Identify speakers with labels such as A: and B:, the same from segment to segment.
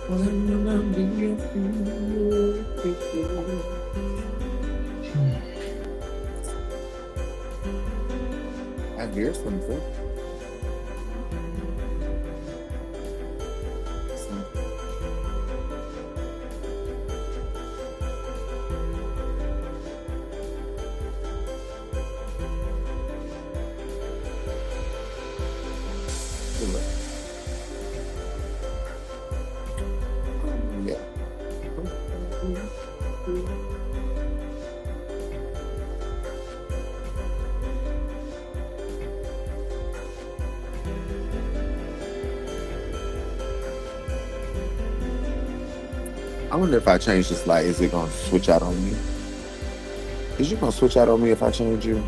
A: I hear something. Yeah. I wonder if I change this light, is it gonna switch out on me? Is you gonna switch out on me if I change you?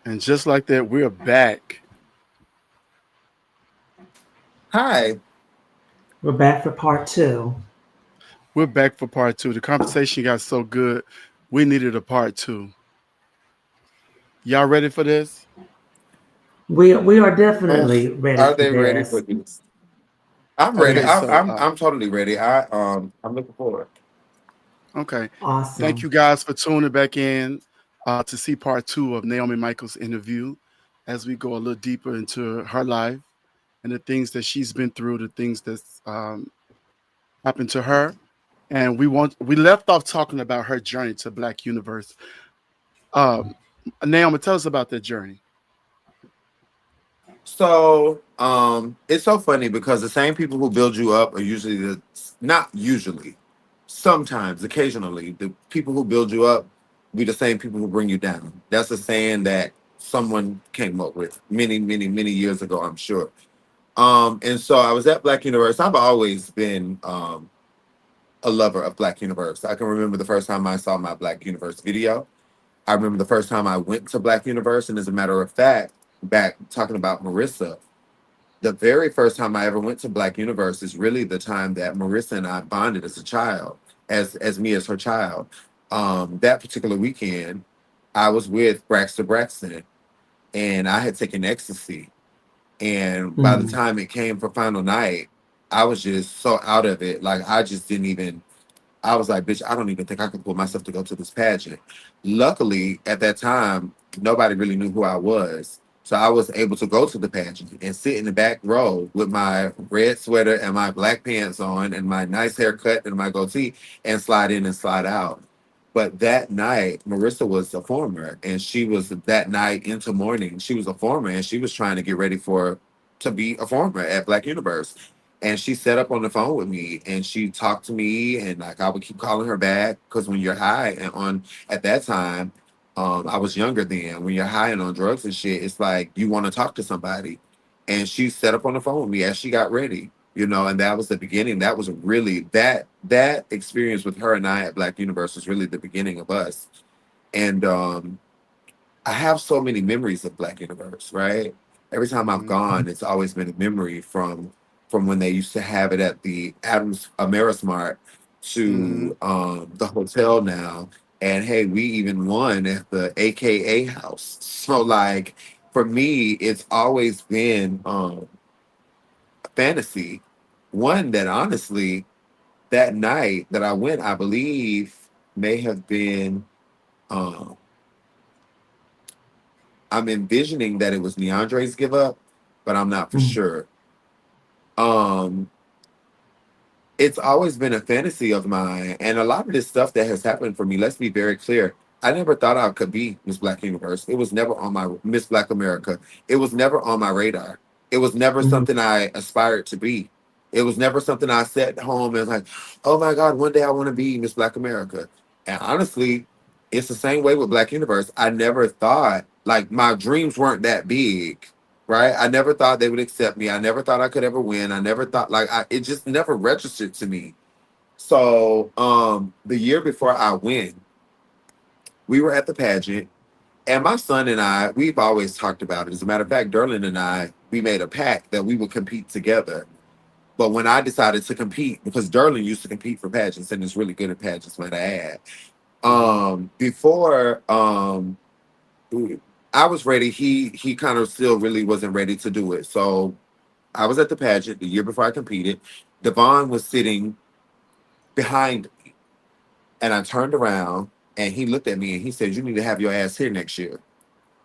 B: And just like that, we're back.
A: Hi.
C: We're back for part two.
B: We're back for part two. The conversation got so good, we needed a part two. Y'all ready for this?
C: We are
A: Oh,
C: definitely ready
A: are
C: for
A: they ready for
C: this.
A: this? I'm ready.
B: Okay, so
A: I'm totally ready. I'm looking forward.
B: okay. Thank
C: Awesome.
B: you guys for tuning back in to see part two of Naomi Michael's interview as we go a little deeper into her life and the things that she's been through, the things that's happened to her. And we left off talking about her journey to Black Universe. Um, Naomi, tell us about that journey.
A: So, it's so funny because the same people who build you up are usually not usually, sometimes, occasionally, the people who build you up be the same people who bring you down. That's a saying that someone came up with many, many, many years ago, I'm sure. And so I was at Black Universe. I've always been a lover of Black Universe. I can remember the first time I saw my Black Universe video. I remember the first time I went to Black Universe, and as a matter of fact, back talking about Marissa, the very first time I ever went to Black Universe is really the time that Marissa and I bonded as a child, as me as her child. That particular weekend, I was with Braxton, and I had taken ecstasy. And by the
C: Mm.
A: time it came for final night, I was just so out of it. Like I just didn't even. I was like, bitch, I don't even think I could pull myself to go to this pageant. Luckily, at that time, nobody really knew who I was. So I was able to go to the pageant and sit in the back row with my red sweater and my black pants on and my nice haircut and my goatee and slide in and slide out. But that night, Marissa was a former, and she was that night into morning. She was a former, and she was trying to get ready for to be a former at Black Universe. And she set up on the phone with me, and she talked to me, and like I would keep calling her back because when you're high and on at that time, I was younger then. When you're high and on drugs and shit, it's like you want to talk to somebody. And she set up on the phone with me as she got ready, and that was the beginning. That was really that experience with her and I at Black Universe was really the beginning of us. And I have so many memories of Black Universe, right? Every time I've gone, it's always been a memory from when they used to have it at the Adams Amerismart
B: Mm-hmm.
A: to the hotel now. And hey, we even won at the AKA house. So like for me, it's always been a fantasy. One that honestly, that night that I went, I believe may have been um I'm envisioning that it was Neandre's give up, but I'm not for
C: Mm.
A: sure. Um, it's always been a fantasy of mine, and a lot of this stuff that has happened for me. Let's be very clear. I never thought I could be Miss Black Universe. It was never on my Miss Black America. It was never on my radar. It was never
C: Mhm.
A: something I aspired to be. It was never something I sat home and was like, oh my God, one day I want to be Miss Black America. And honestly, it's the same way with Black Universe. I never thought like my dreams weren't that big, right? I never thought they would accept me. I never thought I could ever win. I never thought it just never registered to me. So the year before I win, we were at the pageant, and my son and I, we've always talked about it. As a matter of fact, Derlin and I, we made a pact that we would compete together. But when I decided to compete, because Derlin used to compete for pageants and is really good at pageants, might I add.
B: Hmm.
A: Before I was ready, he kind of still really wasn't ready to do it. So I was at the pageant the year before I competed. Devon was sitting behind me, and I turned around and he looked at me and he said, "You need to have your ass here next year."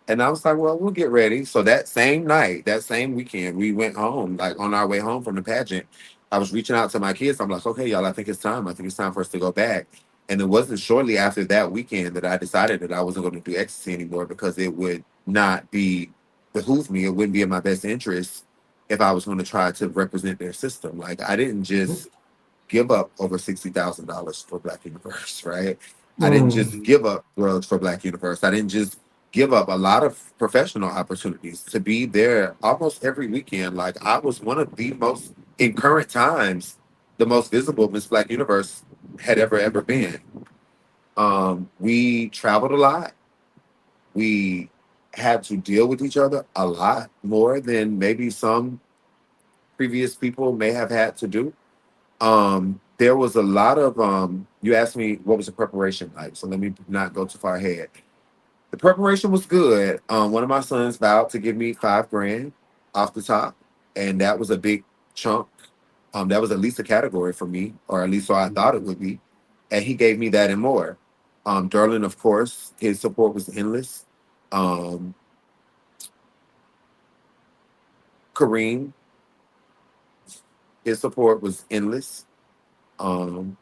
A: And I was like, "Well, we'll get ready." So that same night, that same weekend, we went home. Like on our way home from the pageant, I was reaching out to my kids. I'm like, "Okay, y'all, I think it's time. I think it's time for us to go back." And it wasn't shortly after that weekend that I decided that I wasn't going to do ecstasy anymore because it would not be behoove me. It wouldn't be in my best interest if I was going to try to represent their system. Like I didn't just give up over $60,000 for Black Universe, right? I didn't
C: Mm.
A: just
B: Hmm.
A: give up drugs for Black Universe. I didn't just give up a lot of professional opportunities to be there almost every weekend. Like I was one of the most, in current times, the most visible Miss Black Universe had ever been. We traveled a lot. We had to deal with each other a lot more than maybe some previous people may have had to do. There was a lot of you asked me what was the preparation like, so let me not go too far ahead. The preparation was good. One of my sons vowed to give me 5 grand off the top, and that was a big chunk. That was at least a category for me, or at least so I thought it would be, and he gave me that and more. Derlin, of course, his support was endless. um Kareem, his support was endless. um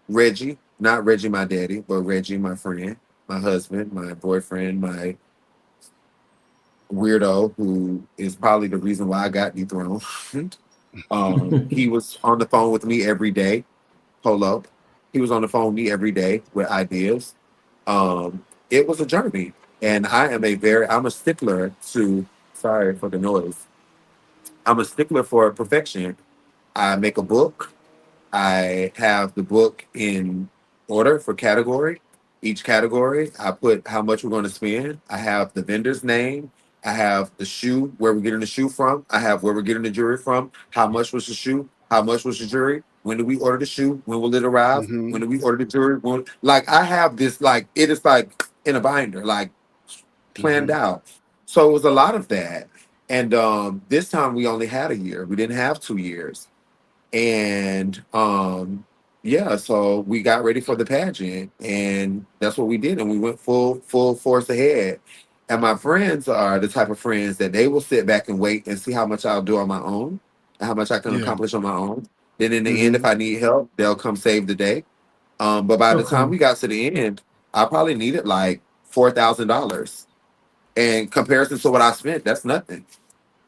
A: Reggie, not Reggie, my daddy, but Reggie, my friend, my husband, my boyfriend, my weirdo, who is probably the reason why I got dethroned. He was on the phone with me every day. Polo. He was on the phone with me every day with ideas. It was a journey. And I'm a stickler to, sorry for the noise. I'm a stickler for perfection. I make a book. I have the book in order for category. Each category, I put how much we're going to spend. I have the vendor's name. I have the shoe, where we're getting the shoe from. I have where we're getting the jewelry from. How much was the shoe? How much was the jewelry? When do we order the shoe? When will it arrive?
B: Hmm.
A: When do we order the jewelry? Like I have this, like it is like in a binder, like planned
B: Hmm.
A: out. So it was a lot of that. And this time we only had a year. We didn't have 2 years. And yeah, so we got ready for the pageant, and that's what we did, and we went full force ahead. And my friends are the type of friends that they will sit back and wait and see how much I'll do on my own and how much I can
B: Yeah.
A: accomplish on my own. Then in the end, if
B: Hmm.
A: I need help, they'll come save the day. But by the time
C: Okay.
A: we got to the end, I probably needed like $4,000. In comparison to what I spent, that's nothing.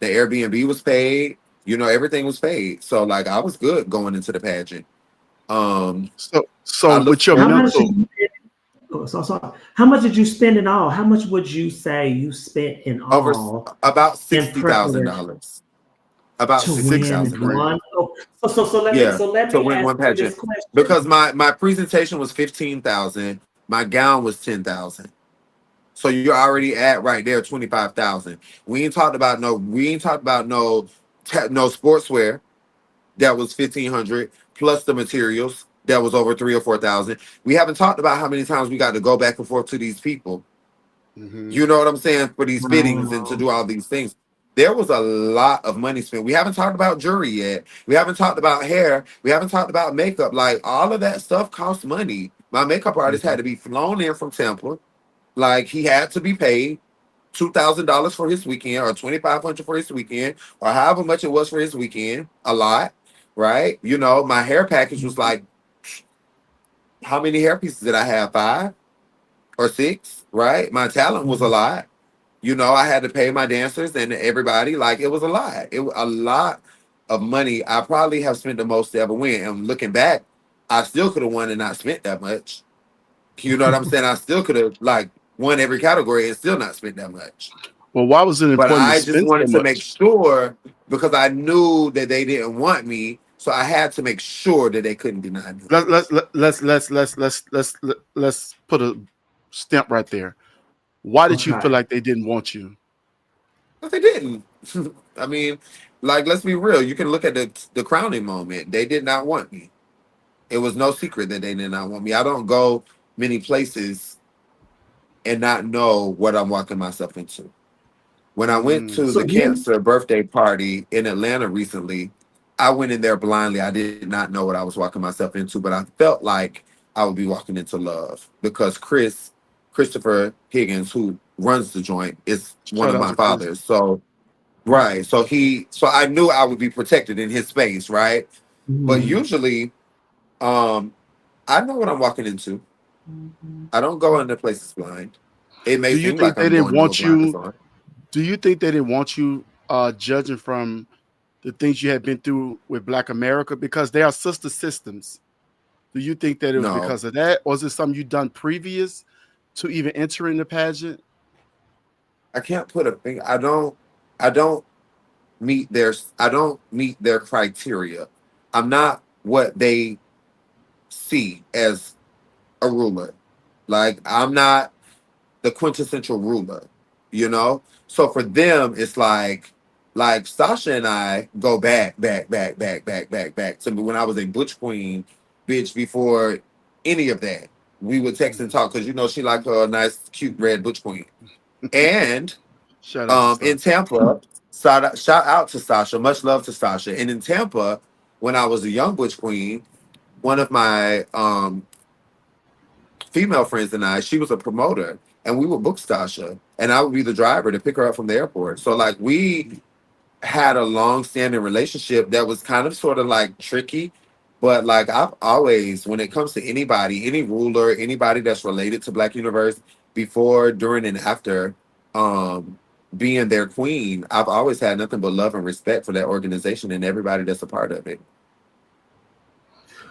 A: The Airbnb was paid. Everything was paid. So like I was good going into the pageant. Um,
B: So
A: I look
B: with your
C: How
A: forward
C: much did
B: mental,
C: you how much did you spend in all? How much would you say you spent in
A: over
C: all
A: about
C: in
A: sixty thousand
C: preparation
A: dollars. About
C: to
A: sixty
B: six
C: win
A: thousand
B: grand.
C: one?
A: grand.
C: Oh, so
A: Yeah,
C: let
A: to
C: me
A: win
C: ask
A: one
C: you this
A: pageant
C: question.
A: because my presentation was 15,000. My gown was 10,000. So you're already at right there 25,000. We ain't talked about no sportswear. That was 1,500 plus the materials that was over 3 or 4 thousand. We haven't talked about how many times we got to go back and forth to these people.
B: Hmm.
A: You know what I'm saying? For these fittings and to
C: Wow.
A: do all these things. There was a lot of money spent. We haven't talked about jewelry yet. We haven't talked about hair. We haven't talked about makeup. Like all of that stuff costs money. My makeup artist had
B: Hmm.
A: to be flown in from Tampa. Like he had to be paid. $2,000 for his weekend, or 2,500 for his weekend, or however much it was for his weekend. A lot, right? You know, my hair package was like, how many hair pieces did I have? 5 or 6, right? My talent was a lot. You know, I had to pay my dancers and everybody. Like, it was a lot. It was a lot of money. I probably have spent the most to ever win. And looking back, I still could have won and not spent that much. You know what I'm saying? I still could have like won every category and still not spent that much.
B: Well, why was it
A: But
B: important to
A: I just
B: spend so
A: wanted to make
B: much?
A: sure, because I knew that they didn't want me. So I had to make sure that they couldn't deny me.
B: Let's put a stamp right there. Why did you feel
C: Okay.
B: like they didn't want you?
A: But they didn't. I mean, like, let's be real. You can look at the crowning moment. They did not want me. It was no secret that they did not want me. I don't go many places and not know what I'm walking myself into. When I went
B: Mm.
A: to
C: So
A: the
C: you
A: cancer birthday party in Atlanta recently, I went in there blindly. I did not know what I was walking myself into, but I felt like I would be walking into love because Christopher Higgins, who runs the joint, is one
B: Shout
A: of
B: out
A: my
B: to Chris.
A: fathers. So right. So I knew I would be protected in his space, right? But
C: Mhm.
A: usually, um, I know what I'm walking into. I don't go into places blind. It may
B: Do you
A: seem
B: think
A: like
B: they
A: I'm
B: didn't
A: going in with
B: want
A: blinders
B: you?
A: on.
B: Do you think they didn't want you, judging from the things you had been through with Black America, because they are sister systems? Do you think that it was
A: No,
B: because of that, or is it something you done previous to even entering the pageant?
A: I can't put a thing. I don't I don't meet their criteria. I'm not what they see as a ruler. Like, I'm not the quintessential ruler, you know? So for them, it's like Sasha and I go back to when I was a Butch Queen, bitch, before any of that. We would text and talk because, you know, she liked her nice, cute red Butch Queen. And
B: Shout out to
A: in
B: Sasha.
A: Tampa, shout out to Sasha, much love to Sasha. And in Tampa, when I was a young Butch Queen, one of my female friends and I, she was a promoter, and we would book Stasha, and I would be the driver to pick her up from the airport. So like we had a long standing relationship that was kind of sort of like tricky, but like I've always, when it comes to anybody, any ruler, anybody that's related to Black Universe, before, during, and after um being their queen, I've always had nothing but love and respect for that organization and everybody that's a part of it.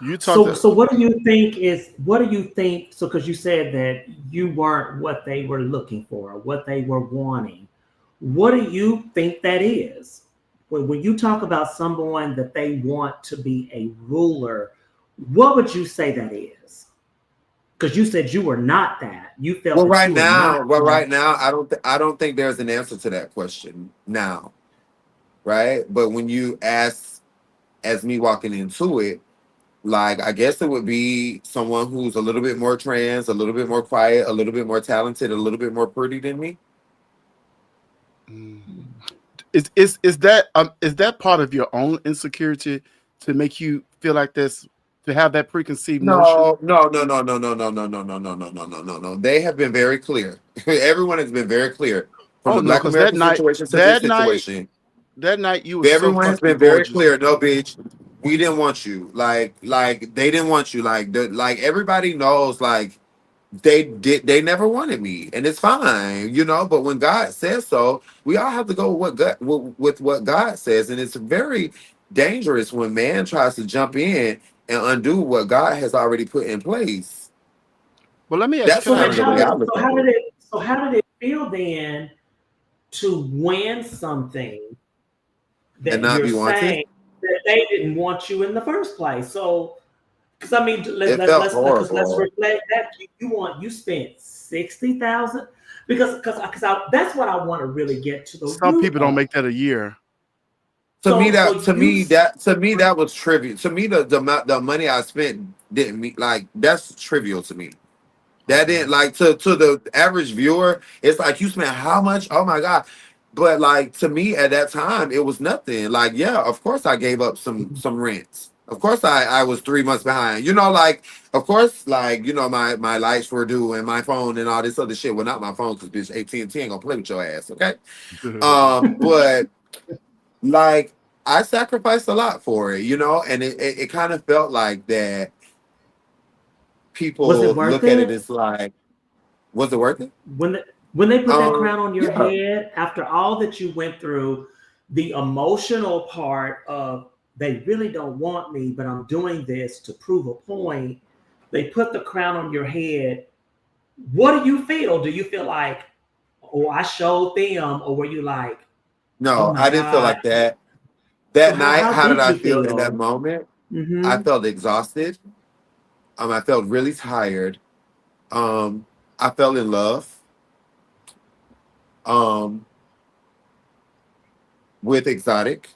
B: You talked
C: so
B: to,
C: so what do you think, so because you said that you weren't what they were looking for, what they were wanting. What do you think that is? When you talk about someone that they want to be a ruler, what would you say that is? Because you said you were not that. You felt that you were not
A: Right
C: that.
A: now, I don't think there's an answer to that question now, right? But when you ask, as me walking into it, like, I guess it would be someone who's a little bit more trans, a little bit more quiet, a little bit more talented, a little bit more pretty than me.
B: mm. Is that part of your own insecurity to make you feel like this, to have that preconceived notion?
A: No. They have been very clear. Everyone has been very clear from
B: Oh
A: the
B: no,
A: Black
B: because
A: American situation to this situation.
B: that night you were so
A: Everyone has
B: fucking
A: been very
B: gorgeous.
A: clear. No, bitch, we didn't want you. Like they didn't want you. Like everybody knows. Like they never wanted me, and it's fine, you know. But when God says so, we all have to go with what God says, and it's very dangerous when man tries to jump in and undo what God has already put in place.
B: Well, let me ask you.
A: That's
B: Can
C: So
B: I
C: then
A: kind of
B: ask
A: the
B: you
C: how
A: way
C: did
A: I
B: this?
A: look
C: so
A: at
C: how did
A: it.
C: it so how did it feel then to win something
A: And
C: that
A: not
C: you're
A: be wanted.
C: saying that they didn't want you in the first place? So because I mean,
A: It felt
C: let's
A: horrible.
C: reflect that you spent 60,000, because that's what I want to really get to the
B: Some
C: root
B: people don't
C: of.
B: make that a year.
C: So you
A: To me that was trivial. To me, the money I spent didn't mean, like, that's trivial to me. That
B: Okay.
A: didn't, like, to the average viewer, it's like, you spent how much? Oh my God. But like, to me at that time, it was nothing. Like, yeah, of course I gave up some rent. Of course, I was 3 months behind. You know, like, of course, like, you know, my lights were due and my phone and all this other shit. Well, not my phone, because bitch, AT&T ain't gonna play with your ass, okay? But like, I sacrificed a lot for it, you know, and it kind of felt like that
C: Was it
A: people
C: worth
A: look at it
C: it?
A: as like, was it worth it?
C: when the, when they put that crown on your
A: Yeah.
C: head after all that you went through, the emotional part of they really don't want me, but I'm doing this to prove a point. They put the crown on your head. What do you feel? Do you feel like, oh, I showed them, or were you like, oh
A: No,
C: my
A: I didn't feel
C: god?
A: like that.
C: So
A: That
C: how
A: night,
C: how
A: how did
C: did
A: I
C: you
A: feel in that
C: feel?
A: moment? I
C: Mm-hmm.
A: felt exhausted. I felt really tired. Um, I fell in love. Um, with Exotic,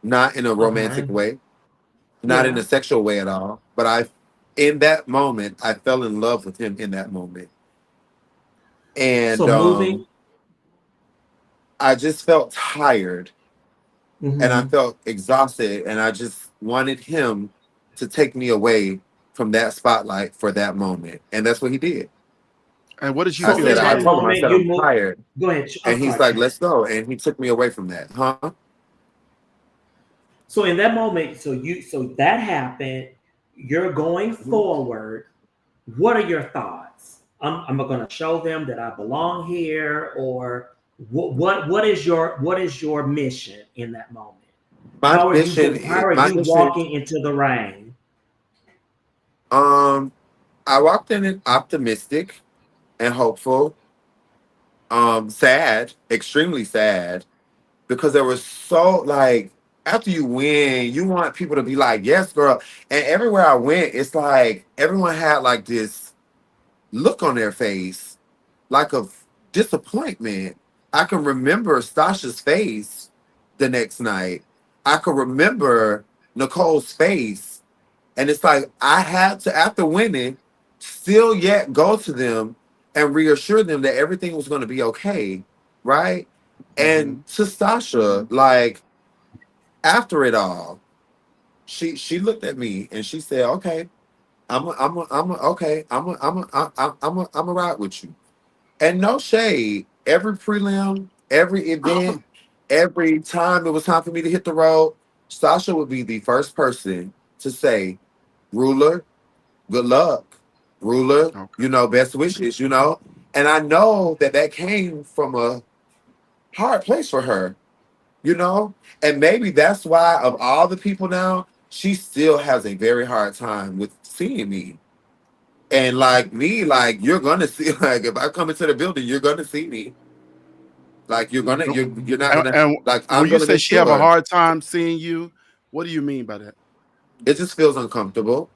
A: not in a romantic
C: Okay.
A: way, not in a
C: Yeah.
A: sexual way at all. But in that moment, I fell in love with him in that moment, and
C: So moving.
A: I just felt tired and I
C: Mm-hmm.
A: felt exhausted, and I just wanted him to take me away from that spotlight for that moment, and that's what he did.
B: And what did you
A: I
C: So
B: feel
A: said,
C: in
A: I
C: that
B: today?
A: told him, I
C: moment,
A: said,
C: you
A: I'm
C: move.
A: tired,
C: Go ahead. I'm
A: and he's
C: sorry,
A: like,
C: Chad.
A: let's go, and he took me away from that, huh?
C: So in that moment, so that happened. You're going
A: Mhm.
C: forward. What are your thoughts? I'm going to show them that I belong here, or what is your mission in that moment?
A: My mission,
C: How are
A: my
C: you
A: mission.
C: walking into the rain?
A: Um, I walked in it optimistic and hopeful. Sad, extremely sad, because there was so like after you win, you want people to be like, "Yes, girl." And everywhere I went, it's like everyone had like this look on their face, like of disappointment. I can remember Stasha's face the next night. I can remember Nicole's face. And it's like I had to, after winning, still yet go to them and reassure them that everything was going to be okay, right?
B: Hmm.
A: And to Stasha, like after it all, she looked at me and she said, "Okay, okay, I'm a ride with you." And no shade, every prelim, every event, every time it was time for me to hit the road, Sasha would be the first person to say, "Ruler, good luck, Ruler,
B: Okay.
A: you know, best wishes, you know." And I know that that came from a hard place for her, you know. And maybe that's why, of all the people now, she still has a very hard time with seeing me. And like me, like you're gonna see, like if I come into the building, you're gonna see me. Like
B: No-
A: you're not gonna,
B: And
A: like I'm
B: when you
A: gonna
B: say
A: make
B: she have a
A: sure.
B: hard time seeing you, what do you mean by that?
A: It just feels uncomfortable.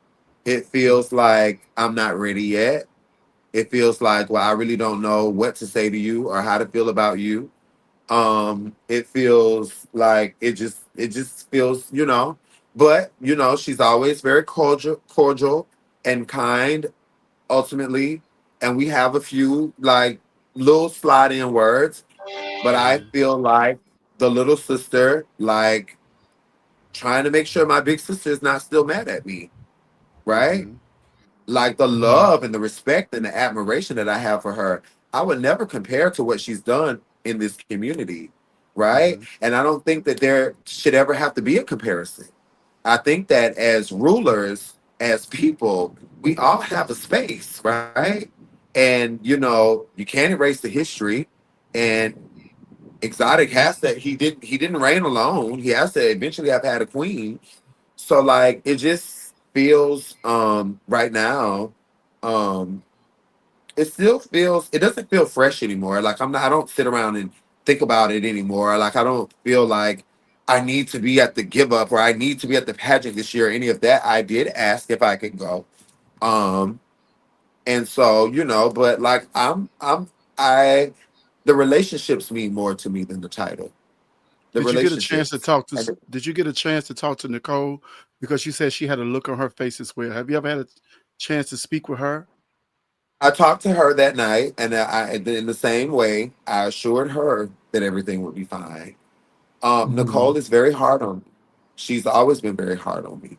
A: It feels like I'm not ready yet. It feels like, well, I really don't know what to say to you or how to feel about you. It feels like it just feels, you know. But you know, she's always very cordial and kind ultimately. And we have a few like little slide in words, but I
B: Hmm.
A: feel like the little sister, like trying to make sure my big sister is not still mad at me, right?
B: Hmm.
A: Like the love and the respect and the admiration that I have for her, I would never compare to what she's done in this community, right?
B: Hmm.
A: And I don't think that there should ever have to be a comparison. I think that as rulers, as people, we all have a space, right? And you know, you can't erase the history. And Exotic has that he didn't reign alone. He has to eventually have had a queen. So like it just feels right now, um it still feels, it doesn't feel fresh anymore. Like I don't sit around and think about it anymore. Like I don't feel like I need to be at the give up or I need to be at the pageant this year or any of that. I did ask if I could go. Um and so, you know, but like I the relationships mean more to me than the title. The
B: Did you get a chance to
A: relationships.
B: talk to?
A: And
B: Did you get a chance to talk to Nicole because you said she had a look on her face as well? Have you ever had a chance to speak with her?
A: I talked to her that night, and in the same way, I assured her that everything would be fine.
C: Mhm.
A: Nicole is very hard on me. She's always been very hard on me.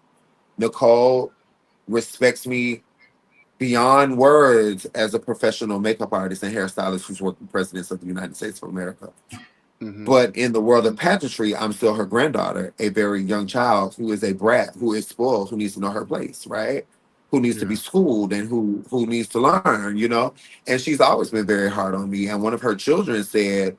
A: Nicole respects me beyond words as a professional makeup artist and hairstylist who's worked with presidents of the United States of America.
B: Mm-hmm.
A: But in the world of pageantry, I'm still her granddaughter, a very young child who is a brat, who is spoiled, who needs to know her place, right? Who needs to be
B: Yeah.
A: schooled and who needs to learn, you know? And she's always been very hard on me. And one of her children said,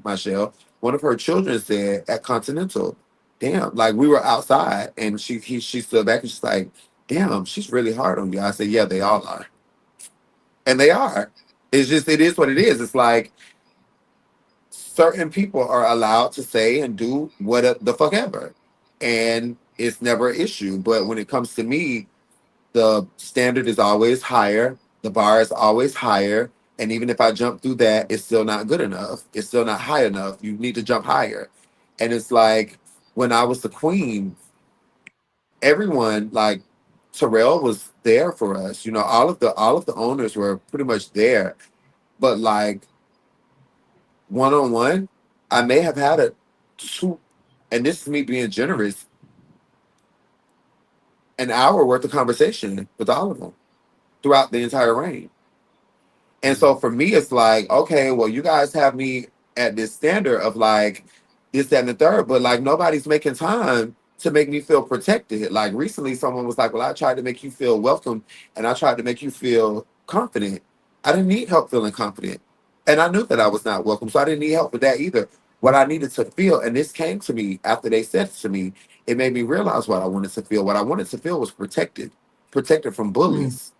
A: Michelle, one of her children said at Continental, damn, like we were outside and she stood back and she's like, damn, she's really hard on you. I said, yeah, they all are. And they are. It's just it is what it is. It's like certain people are allowed to say and do what the fuck ever, and it's never an issue. But when it comes to me, the standard is always higher, the bar is always higher, and even if I jump through that, it's still not good enough. It's still not high enough. You need to jump higher. And it's like when I was the queen, everyone like Terrell was there for us. You know, all of the owners were pretty much there. But like one on one, I may have had a two, and this is me being generous, an hour worth of conversation with all of them throughout the entire reign. And so
B: Mm-hmm.
A: for me, it's like, okay, well, you guys have me at this standard of like this, that, and the third, but like nobody's making time to make me feel protected. Like recently, someone was like, well, I tried to make you feel welcome and I tried to make you feel confident. I didn't need help feeling confident. And I knew that I was not welcome. So I didn't need help with that either. What I needed to feel, and this came to me after they said it to me, it made me realize what I wanted to feel. What I wanted to feel was protected, protected from
C: Mm.
A: bullies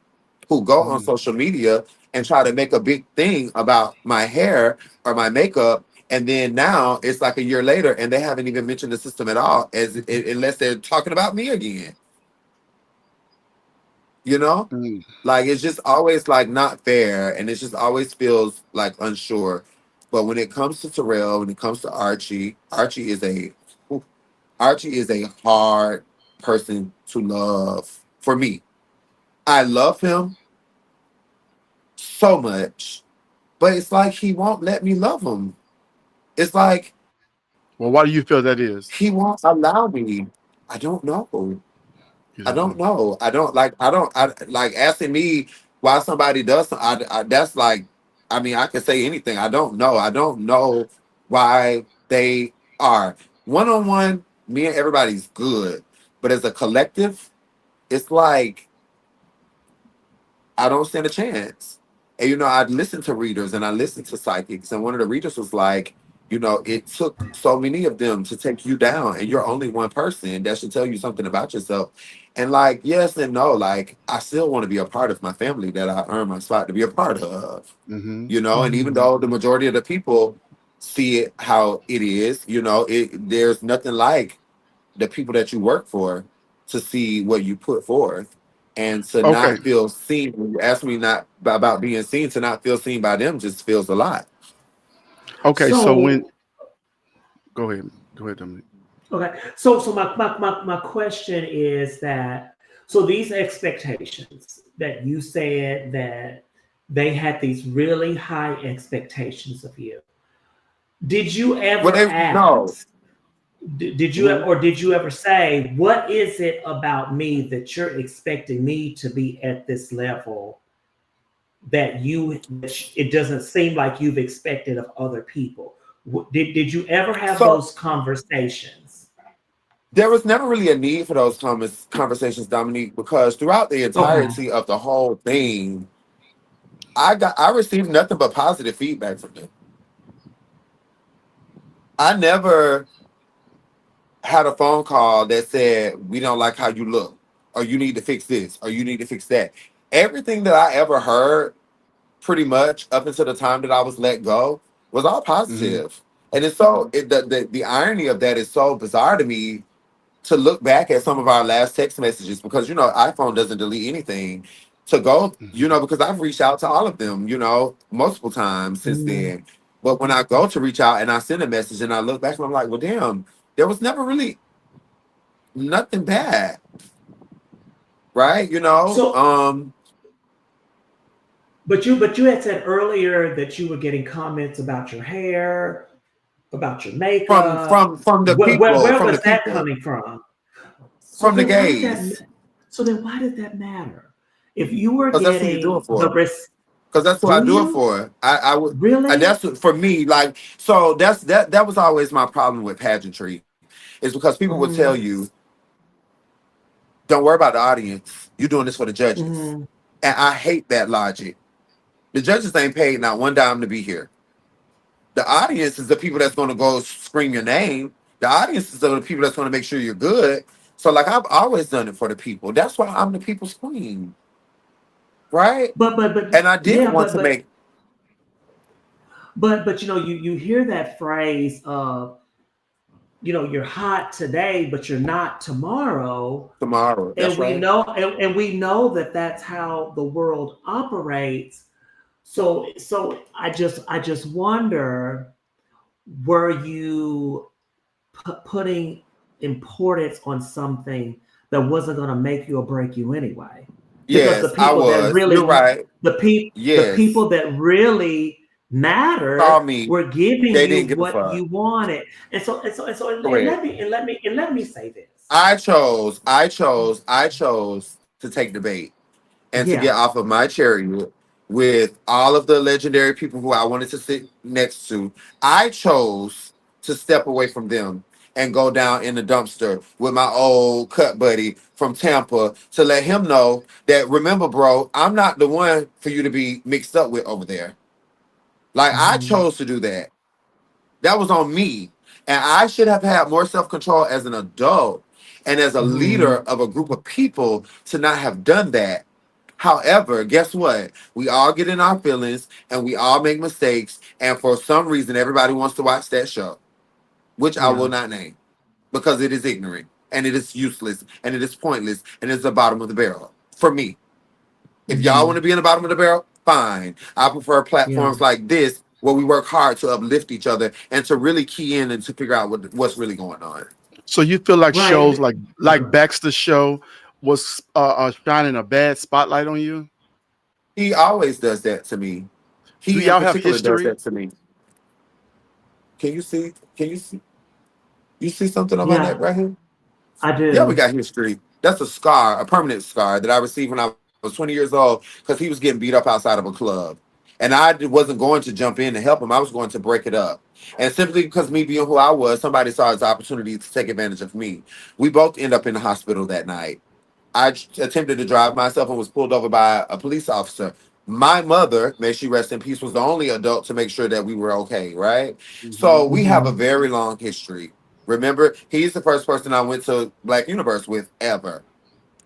A: who go on
B: Mm-hmm.
A: social media and try to make a big thing about my hair or my makeup. And then now it's like a year later and they haven't even mentioned the system at all, unless they're talking about me again. You know,
B: Mm.
A: like it's just always like not fair, and it just always feels like unsure. But when it comes to Terrell, when it comes to Archie, Archie is a hard person to love for me. I love him so much, but it's like he won't let me love him. It's like
B: Well, why do you feel that
A: he
B: is?
A: won't allow me. I don't know.
B: You
A: I
B: don't
A: don't
B: know.
A: know. I don't like. I don't. I like asking me why somebody does. That's like. I mean, I can say anything. I don't know. I don't know why they are one on one. Me and everybody's good, but as a collective, it's like I don't stand a chance. And I listened to readers and I listened to psychics, and one of the readers was like, it took so many of them to take you down, and you're only one person. That should tell you something about yourself. And like, yes and no, like I still want to be a part of my family that I earned my spot to be a part of.
B: Mm-hmm.
A: And even though the majority of the people see it how it is, there's nothing like the people that you work for to see what you put forth and to
B: Okay.
A: not feel seen. When you ask me not about being seen, to not feel seen by them just feels a lot.
B: Okay. So when
C: So,
B: go ahead. Go ahead, Dominic.
C: okay. So my question is that, so these expectations that you said that they had these really high expectations of you. Did you
A: Well,
C: ever
A: they no.
C: ask, did you,
A: Mhm.
C: or did you ever say, what is it about me that you're expecting me to be at this level that it doesn't seem like you've expected of other people? Did you ever have
A: So
C: those conversations?
A: there was never really a need for those conversations, Dominique, because throughout the
C: Okay.
A: entirety of the whole thing, I received nothing but positive feedback from them. I never had a phone call that said, we don't like how you look, or you need to fix this, or you need to fix that. Everything that I ever heard, pretty much up until the time that I was let go, was all
B: Mm-hmm.
A: positive. And it's the irony of that is so bizarre to me, to look back at some of our last text messages, because iPhone doesn't delete anything, to go,
B: Mm-hmm.
A: because I've reached out to all of them, multiple times since
C: Mm.
A: then. But when I go to reach out and I send a message and I look back and I'm like, well, damn, there was never really nothing bad, right?
C: So, but you had said earlier that you were getting comments about your hair, about your
A: from
C: makeup.
A: from from the
C: Where
A: people,
C: where
A: from the
C: was that
A: people,
C: coming from?
A: from the
C: Okay, what does that
A: gays.
C: mean? So then why did that matter? If you were
A: Because that's who you do
C: getting
A: it
C: the
A: for.
C: risk,
A: Because that's who I
C: do
A: do it
C: you
A: for. I would.
C: really?
A: That's for me. Like so. That was always my problem with pageantry, is because people would tell
C: Hmm.
A: you, "Don't worry about the audience. You're doing this for the judges,"
C: Hmm.
A: and I hate that logic. The judges ain't paid not one dime to be here. The audience is the people that's going to go scream your name. The audience is the people that's going to make sure you're good. So, like, I've always done it for the people. That's why I'm the people's queen, right?
C: But
A: And I did
C: yeah,
A: want to make
C: but you hear that phrase of, you're hot today, but you're not tomorrow.
A: tomorrow.
C: And
A: That's
C: we
A: right.
C: know, and we know that that's how the world operates. So I just wonder, were you putting importance on something that wasn't going to make you or break you anyway? Because the
A: Yes, I
C: people that
A: was. You're
C: really,
A: right.
C: the
A: Yes.
C: people that really
A: Saw
C: mattered
A: me.
C: were giving
A: They
C: you
A: didn't give a
C: what
A: fuck.
C: you wanted. And
A: Correct.
C: let me say this.
A: I chose to take the bait and to get
C: Yeah.
A: off of my chariot with all of the legendary people who I wanted to sit next to. I chose to step away from them and go down in the dumpster with my old cut buddy from Tampa to let him know that, remember, bro, I'm not the one for you to be mixed up with over there. Like, I
C: Hmm.
A: chose to do that. That was on me. And I should have had more self control as an adult and as a leader
C: Hmm.
A: of a group of people to not have done that. However, guess what? We all get in our feelings and we all make mistakes. And for some reason, everybody wants to watch that show, which I will
C: Yeah.
A: not name because it is ignorant and it is useless and it is pointless and it's the bottom of the barrel for me. If y'all want
C: Hmm.
A: to be in the bottom of the barrel, fine. I prefer
C: Yeah.
A: platforms like this where we work hard to uplift each other and to really key in and to figure out what's really going on.
B: So you feel like shows
C: Right.
B: like Baxter's show was shining a bad spotlight on you?
A: He always does that to me.
B: Do
A: He in
B: y'all have
A: particular does
B: history?
A: that to me. Can you see? Can you see? You see something on my neck
C: Yeah,
A: right here?
C: I
A: Yeah, we
C: do.
A: got history. That's a scar, a permanent scar that I received when I was 20 years old because he was getting beat up outside of a club. And wasn't going to jump in to help him. I was going to break it up. And simply because me being who I was, somebody saw his opportunity to take advantage of me. We both end up in the hospital that night. Attempted to drive myself and was pulled over by a police officer. My mother, may she rest in peace, was the only adult to make sure that we were okay, right?
B: Hmm.
A: So we have a
C: Hmm.
A: very long history. Remember, he's the first person I went to Black Universe with ever,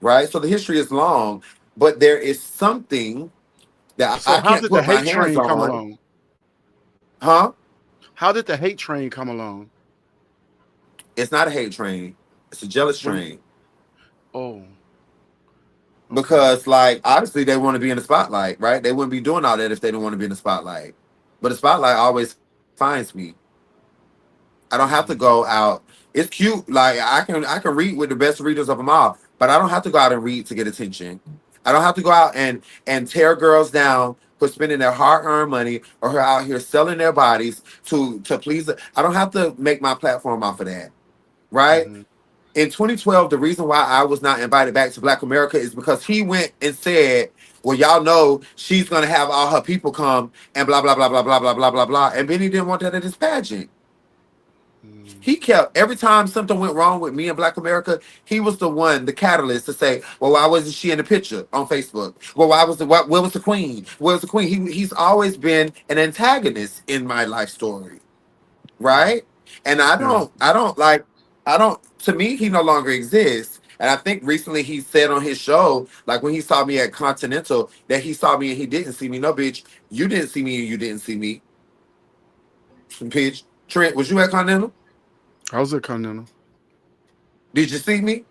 A: right? So the history is long, but there is something that I
B: So how
A: can't
B: did the
A: put my
B: hate
A: hands
B: train come
A: on,
B: along?
A: huh?
B: How did the hate train come along?
A: It's not a hate train, it's a jealous
B: What do you?
A: train.
B: Oh, okay.
A: Because, like, obviously they want to be in the spotlight, right? They wouldn't be doing all that if they didn't want to be in the spotlight. But the spotlight always finds me. I don't have to go
B: Mhm.
A: out. It's cute. Like I can read with the best readers of them all, but I don't have to go out and read to get attention. I don't have to go out and tear girls down for spending their hard-earned money or who are out here selling their bodies to please. I don't have to make my platform off of that, right?
B: Mhm.
A: In 2012, the reason why I was not invited back to Black America is because he went and said, "Well, y'all know she's gonna have all her people come and blah blah blah blah blah blah blah blah blah." And Benny didn't want that at his pageant.
B: Mhm.
A: He kept every time something went wrong with me in Black America, he was the one, the catalyst to say, "Well, why wasn't she in the picture on Facebook? Well, where was the queen? Where was the queen?" He's always been an antagonist in my life story, right? And
B: Yeah.
A: I don't. To me, he no longer exists. And I think recently he said on his show, like when he saw me at Continental, that he saw me and he didn't see me. No, bitch, you didn't see me and you didn't see me, bitch. Trent, was you at Continental?
B: I was at Continental.
A: Did you see me?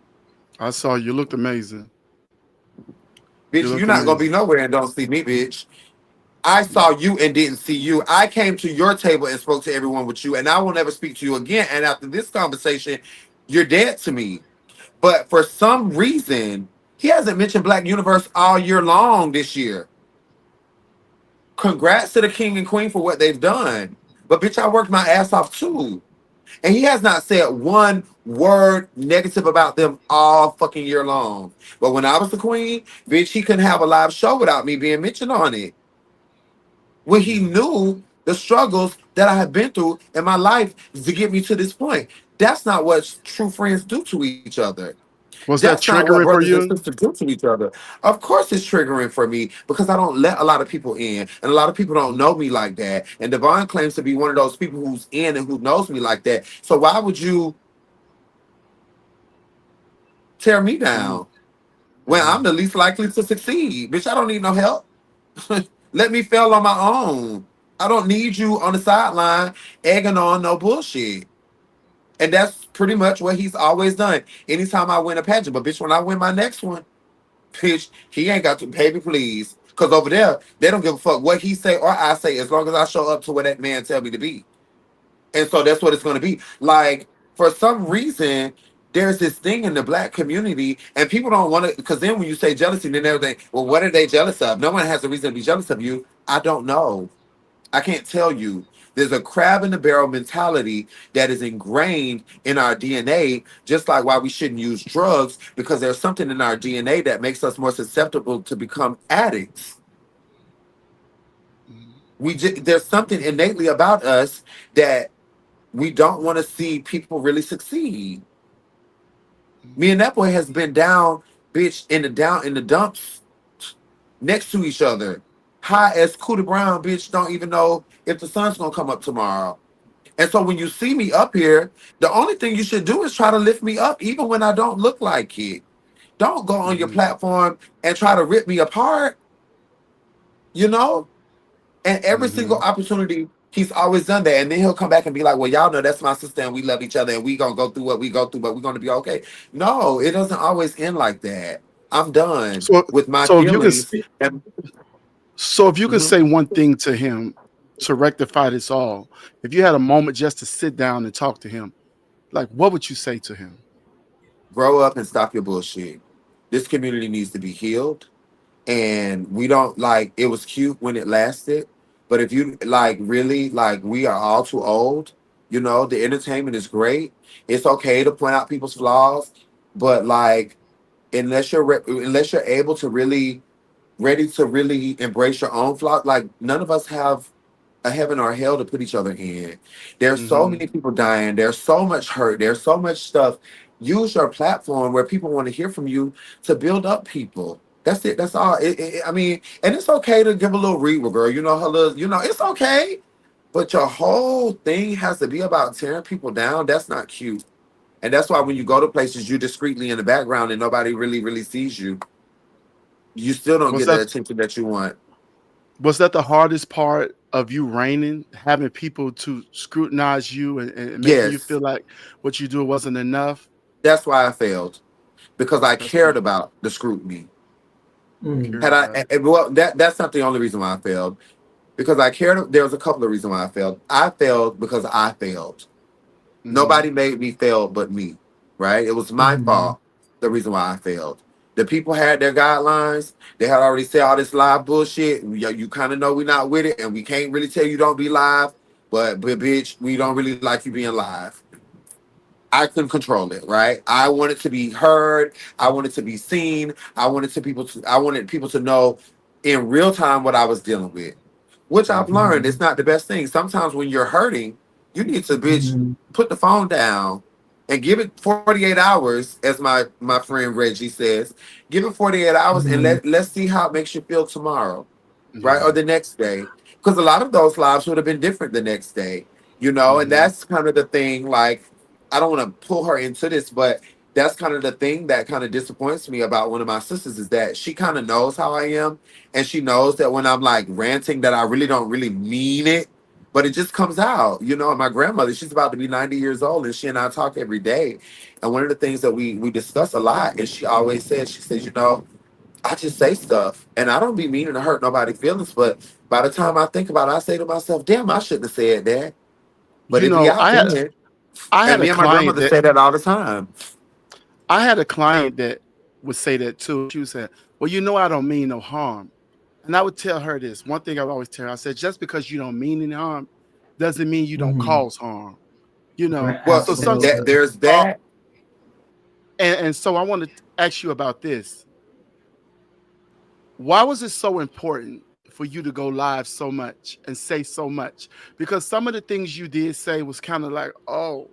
B: I saw you. Looked amazing. You
A: Bitch,
B: looked
A: you're not gonna be
B: amazing.
A: nowhere and don't see me, bitch. I saw you and didn't see you. I came to your table and spoke to everyone with you, and I will never speak to you again. And after this conversation, you're dead to me. But for some reason, he hasn't mentioned Black Universe all year long this year. Congrats to the king and queen for what they've done. But bitch, I worked my ass off too. And he has not said one word negative about them all fucking year long. But when I was the queen, bitch, he couldn't have a live show without me being mentioned on it. When he knew the struggles that I had been through in my life to get me to this point. That's not what true friends do to each other.
B: Was
A: That's
B: that
A: not what
B: triggering for
A: brothers and
B: you?
A: sisters do to each other. Of course, it's triggering for me because I don't let a lot of people in, and a lot of people don't know me like that. And Devon claims to be one of those people who's in and who knows me like that. So why would you tear me
B: Mhm.
A: down when
B: Mhm.
A: I'm the least likely to succeed? Bitch, I don't need no help. Let me fail on my own. I don't need you on the sideline egging on no bullshit. And that's pretty much what he's always done. Anytime I win a pageant, but bitch, when I win my next one, bitch, he ain't got to pay me, please. Cause over there, they don't give a fuck what he say or I say, as long as I show up to where that man tell me to be. And so that's what it's gonna be. Like, for some reason, there's this thing in the black community, and people don't want to, because then when you say jealousy, then everything, well, what are they jealous of? No one has a reason to be jealous of you. I don't know. I can't tell you. There's a crab in the barrel mentality that is ingrained in our DNA, just like why we shouldn't use drugs, because there's something in our DNA that makes us more susceptible to become addicts.
B: Mhm.
A: There's something innately about us that we don't want to see people really succeed. Me
B: Mhm.
A: and that boy has been down, bitch, in the dumps next to each other. High as Cooter Brown, bitch, don't even know if the sun's gonna come up tomorrow. And so when you see me up here, the only thing you should do is try to lift me up, even when I don't look like it. Don't go on your
B: Mhm.
A: platform and try to rip me apart, you know? And every single
B: Mhm.
A: opportunity, he's always done that. And then he'll come back and be like, well, y'all know that's my sister and we love each other and we gonna go through what we go through, but we're gonna be okay. No, it doesn't always end like that. I'm done
B: So,
A: with my
B: so if you could,
A: feelings. And
B: so if you could
A: mhm.
B: say one thing to him to rectify this all, if you had a moment just to sit down and talk to him, like what would you say to him?
A: Grow up and stop your bullshit. This community needs to be healed. And we don't like it was cute when it lasted, but if you like really like we are all too old. The entertainment is great. It's okay to point out people's flaws, but like unless you're able to really ready to really embrace your own flaws, like none of us have a heaven or a hell to put each other in. There's so
B: Mhm.
A: many people dying. There's so much hurt. There's so much stuff. Use your platform where people want to hear from you to build up people. That's it. That's all. I mean, and it's okay to give a little read, girl. Her little, it's okay. But your whole thing has to be about tearing people down. That's not cute. And that's why when you
B: Mhm.
A: go to places, you discreetly in the background and nobody really, really sees you. You still don't
B: Was
A: get the
B: that
A: attention that you want.
B: was that the hardest part of you reigning, having people to scrutinize you and making you feel
A: Yes,
B: like what you do wasn't enough?
A: that's why I failed. Because I
B: That's what
A: cared about the scrutiny.
B: you
C: Mm.
B: cared
A: Had I,
B: about it.
A: well, that's not the only reason why I failed. Because I cared. There was a couple of reasons why I failed. I failed because I failed.
B: Mhm.
A: Nobody made me fail but me. Right? It was my
C: Mhm.
A: fault. The reason why I failed. The people had their guidelines. They had already said all this live bullshit. You kind of know we're not with it, and we can't really tell you don't be live. But bitch, we don't really like you being live. I couldn't control it, right? I wanted to be heard. I wanted to be seen. I wanted people to know in real time what I was dealing with. Which I've
B: Mhm.
A: learned it's
C: Mhm.
A: not the best thing. Sometimes when you're hurting, you need to bitch
C: Mhm.
A: put the phone down and give it 48 hours, as my friend Reggie says. Give it 48 hours and
C: Mhm.
A: let's see how it makes you feel tomorrow, right? Or
B: Yeah.
A: the next day. Because a lot of those lives would have been different the next day, and
B: Mhm.
A: that's kind of the thing. Like, I don't want to pull her into this, but that's kind of the thing that kind of disappoints me about one of my sisters is that she kind of knows how I am. And she knows that when I'm like ranting, that I really don't really mean it, but it just comes out. And my grandmother, she's about to be 90 years old, and she and I talk every day. And one of the things that we discuss a lot, and she always says, she says, I just say stuff and I don't be meaning to hurt nobody's feelings. But by the time I think about it, I say to myself, damn, I shouldn't have said that. But
B: You
A: it be
B: know,
A: out there.
B: I
A: And
B: had a
A: me and my
B: client
A: grandmother
B: that
A: say that all the time.
B: I had a client that would say that too. She would say, "Well, I don't mean no harm." And I would tell her this. One thing I would always tell her, I said, just because you don't mean any harm doesn't mean you don't
C: Mhm.
B: cause harm.
A: Well,
B: So some
A: that
C: Absolutely.
A: there's
B: uh,
A: that.
B: and so I want to ask you about this. Why was it so important for you to go live so much and say so much? Because some of the things you did say was kind of like, oh,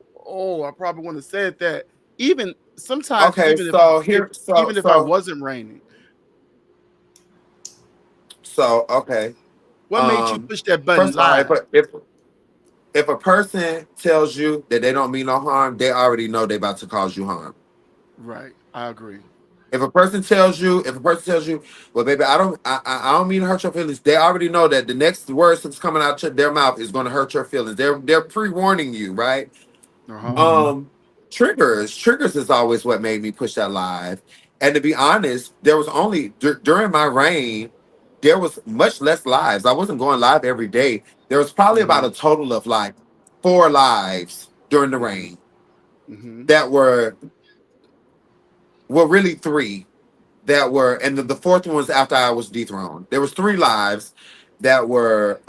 B: I probably wouldn't have said that. Even sometimes,
A: Okay, so here, so
B: even if I
A: so
B: wasn't raining,
A: so okay.
B: what made you
A: Um,
B: push that button
A: First of all,
B: live?
A: if a person tells you that they don't mean no harm, they already know they about to cause you harm.
B: Right, I agree.
A: If a person tells you, well, baby, I don't mean to hurt your feelings. They already know that the next words that's coming out their mouth is going to hurt your feelings. They're pre warning you, right?
B: Uh huh.
C: Mhm.
A: Um, triggers is always what made me push that live. And to be honest, there was only during my reign, there was much less lives. I wasn't going live every day. There was probably about
B: Mm-hmm.
A: a total of like 4 lives during the
B: Mm-hmm.
A: reign
B: Mm-hmm.
A: that were well, really three that were, and the fourth one was after I was dethroned. There was 3 lives that were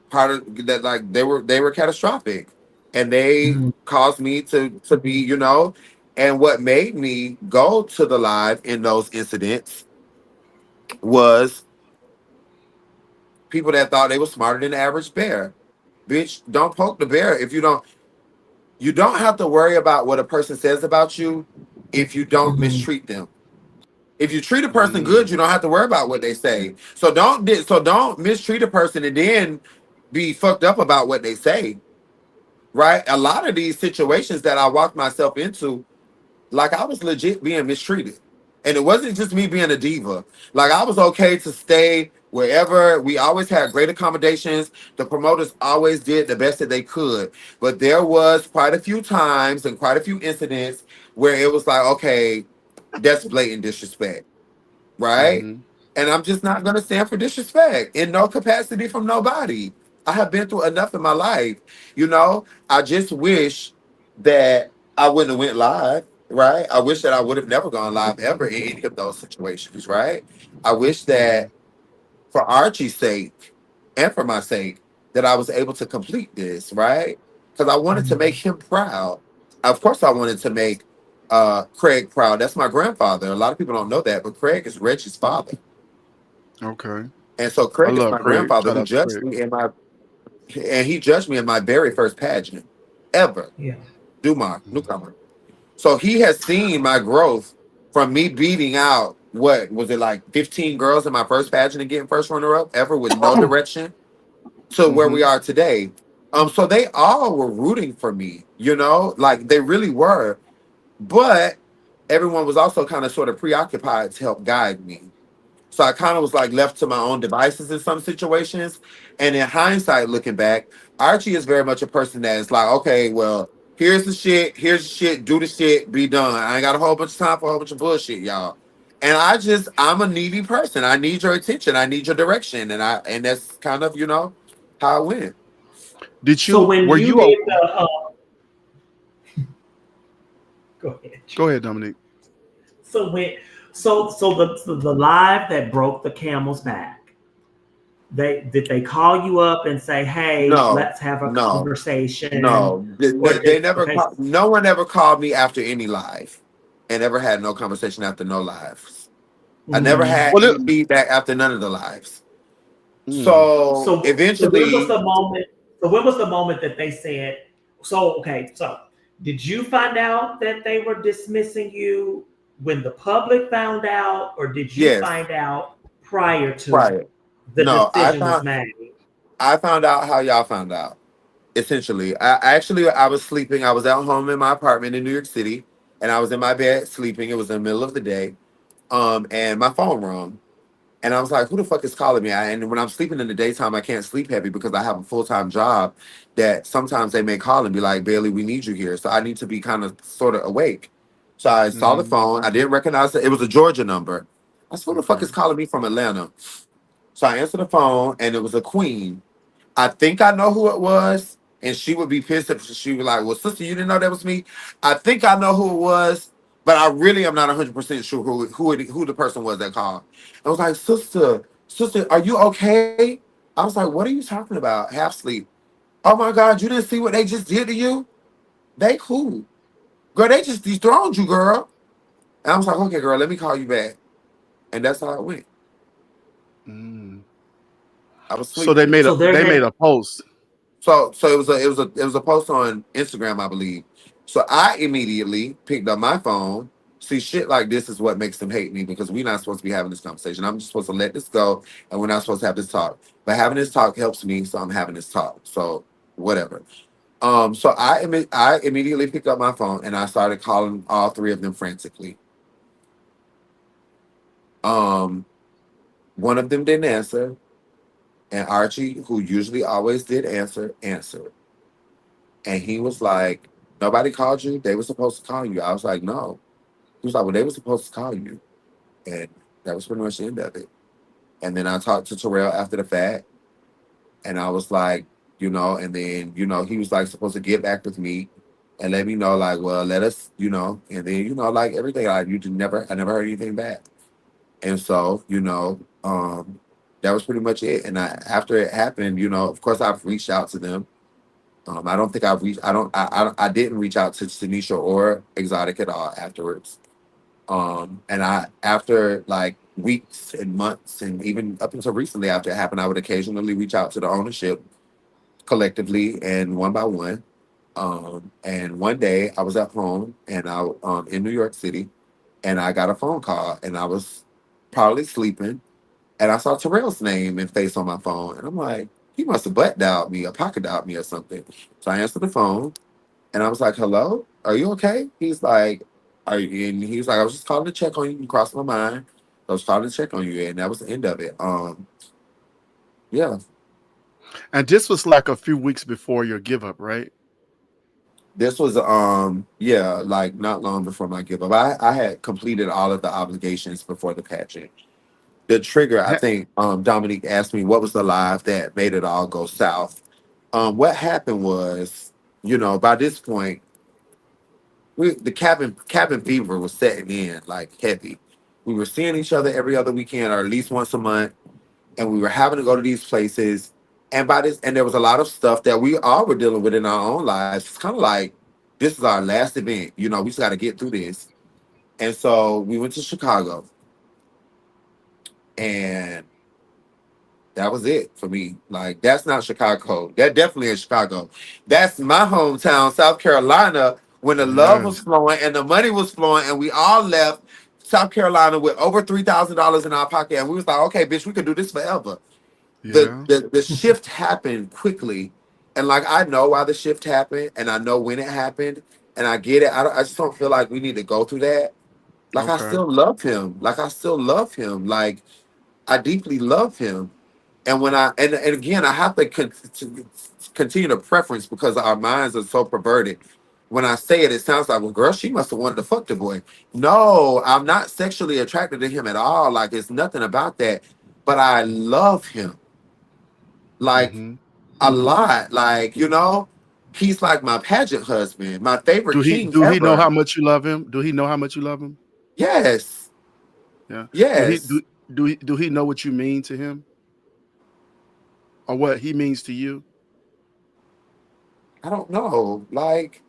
A: part of that, like they were catastrophic, and they
C: Mhm.
A: caused me to be, and what made me go to the live in those incidents was people that thought they were smarter than the average bear. Bitch, don't poke the bear if you don't have to worry about what a person says about you if you don't
C: Mhm.
A: mistreat them. If you treat a person good,
B: Mm.
A: you don't have to worry about what they say. So don't mistreat a person and then be fucked up about what they say. Right? A lot of these situations that I walked myself into, like I was legit being mistreated. And it wasn't just me being a diva. Like I was okay to stay wherever. We always had great accommodations. The promoters always did the best that they could. But there was quite a few times and quite a few incidents where it was like, okay, that's blatant disrespect, right?
B: Mm-hmm.
A: And I'm just not gonna stand for disrespect in no capacity from nobody. I have been through enough in my life, you know. I just wish that I wouldn't have went live, right? I wish that I would have never gone live ever in any of those situations, right? I wish
B: Mm-hmm.
A: that for Archie's sake and for my sake that I was able to complete this, right? Because I wanted to make
C: Mhm.
A: him proud. Of course, I wanted to make Craig proud. That's my grandfather. A lot of people don't know that, but Craig is Reggie's father.
B: Okay.
A: And so
B: I
A: Craig is
B: love
A: my
B: Craig.
A: grandfather
B: Shout
A: who
B: out to
A: judged
B: Craig.
A: me and he judged me in my very first pageant ever,
C: Yeah.
A: Dumont,
B: Mhm.
A: newcomer. So he has seen my growth from me beating out what was it like 15 girls in my first pageant and getting first runner up ever with no direction to where we
B: Mhm.
A: are today. So they all were rooting for me, like they really were. But everyone was also kind of sort of preoccupied to help guide me. So I kind of was like left to my own devices in some situations. And in hindsight, looking back, Archie is very much a person that is like, okay, well, here's the shit, do the shit, be done. I ain't got a whole bunch of time for a whole bunch of bullshit, y'all. And I'm a needy person. I need your attention. I need your direction. And that's kind of, how it went.
B: Did
C: So
B: you?
C: when
B: Were
C: you
B: you?
C: did the, go ahead.
B: Go ahead, Dominique.
C: So when, so the live that broke the camel's back, did they call you up and say, "Hey,
A: No,
C: let's have a
A: no,
C: conversation,"
A: no. They,
C: or
A: they,
C: did
A: they never
C: okay?
A: called, no one ever called me after any live and ever had no conversation after no lives. I never
C: Mhm.
A: had
B: Well,
A: any feedback after none of the lives.
B: mm,
A: So
C: So when was
A: eventually,
C: the moment? So when was the moment that they said? So okay, so did you find out that they were dismissing you when the public found out, or did you
A: yes,
C: find out prior to
A: prior.
C: the
A: No,
C: decision was made?
A: I found out how y'all found out. Essentially, I was sleeping. I was at home in my apartment in New York City, and I was in my bed sleeping. It was in the middle of the day. And my phone rang. And I was like, who the fuck is calling me? And when I'm sleeping in the daytime, I can't sleep heavy because I have a full-time job that sometimes they may call and be like, Bailey, we need you here. So I need to be kind of sort of awake. So I saw the
B: mhm.
A: phone. I didn't recognize it. It was a Georgia number. I said, who the fuck
B: Okay.
A: is calling me from Atlanta? So I answered the phone and it was a queen. I think I know who it was. And she would be pissed if she was like, well, sister, you didn't know that was me. I think I know who it was, but I really am not 100% sure who the person was that called. I was like, sister, are you okay? I was like, what are you talking about? Half sleep. Oh my God, you didn't see what they just did to you? They cool. Girl, they just dethroned you, girl. And I was like, okay, girl, let me call you back. And that's how it went.
B: Mm.
A: I was
B: So
A: asleep.
C: So there's
B: they made
C: that.
B: a post.
A: So it was a post on Instagram, I believe. So I immediately picked up my phone. See, shit like this is what makes them hate me because we're not supposed to be having this conversation. I'm just supposed to let this go, and we're not supposed to have this talk. But having this talk helps me, so I'm having this talk. So whatever. So I immediately picked up my phone and I started calling all three of them frantically. Um, One of them didn't answer, and Archie, who usually always did answer, answered. And he was like, "Nobody called you? They were supposed to call you." I was like, "No." He was like, "Well, they were supposed to call you." And that was pretty much the end of it. And then I talked to Terrell after the fact, and I was like, and then, he was like supposed to get back with me and let me know, like, well, let us, and then, like everything, like, I never heard anything back. And so, that was pretty much it. And after it happened, of course, I've reached out to them. I don't think I've reached. I didn't reach out to Tanisha or Exotic at all afterwards. And after like weeks and months, and even up until recently, after it happened, I would occasionally reach out to the ownership collectively and one by one. And one day I was at home and I in New York City, and I got a phone call, and I was probably sleeping, and I saw Terrell's name and face on my phone, and I'm like, he must have butt dialed me or pocket dialed me or something. So I answered the phone, and I was like, "Hello, are you okay?" He's like, "Are you?" And he was like, "I was just calling to check on you. You crossed my mind. I was calling to check on you," and that was the end of it. Yeah,
B: And this was like a few weeks before your give up, right?
A: this was yeah, like not long before my give up. I had completed all of the obligations before the pageant. The trigger, I
B: Ha-
A: think, Dominique asked me what was the live that made it all go south. What happened was, by this point, the cabin fever was setting in like heavy. We were seeing each other every other weekend or at least once a month, and we were having to go to these places. And there was a lot of stuff that we all were dealing with in our own lives. It's kind of like this is our last event. We just got to get through this. And so we went to Chicago, and that was it for me. Like, that's not Chicago. That definitely is Chicago. That's my hometown, South Carolina, when the love was
B: yes.
A: flowing and the money was flowing, and we all left South Carolina with over $3,000 in our pocket. And we was like, okay, bitch, we could do this forever. The,
B: Yeah.
A: the the shift happened quickly. And like, I know why the shift happened, and I know when it happened, and I get it. I just don't feel like we need to go through that. Like, I
B: Okay.
A: still love him. Like, I still love him. Like, I deeply love him. And when and again, I have to continue to preference because our minds are so perverted. When I say it, it sounds like, well, girl, she must have wanted to fuck the boy. No, I'm not sexually attracted to him at all. Like, it's nothing about that. But I love him, like,
B: Hmm.
A: a lot. Like, he's like my pageant husband, my favorite king
B: Do he know how
A: ever.
B: much you love him? Do he know how much you love him?
A: Yes,
B: Yeah. Do he
A: yes.
B: do he know what you mean to him or what he means to you?
A: I don't know. Like,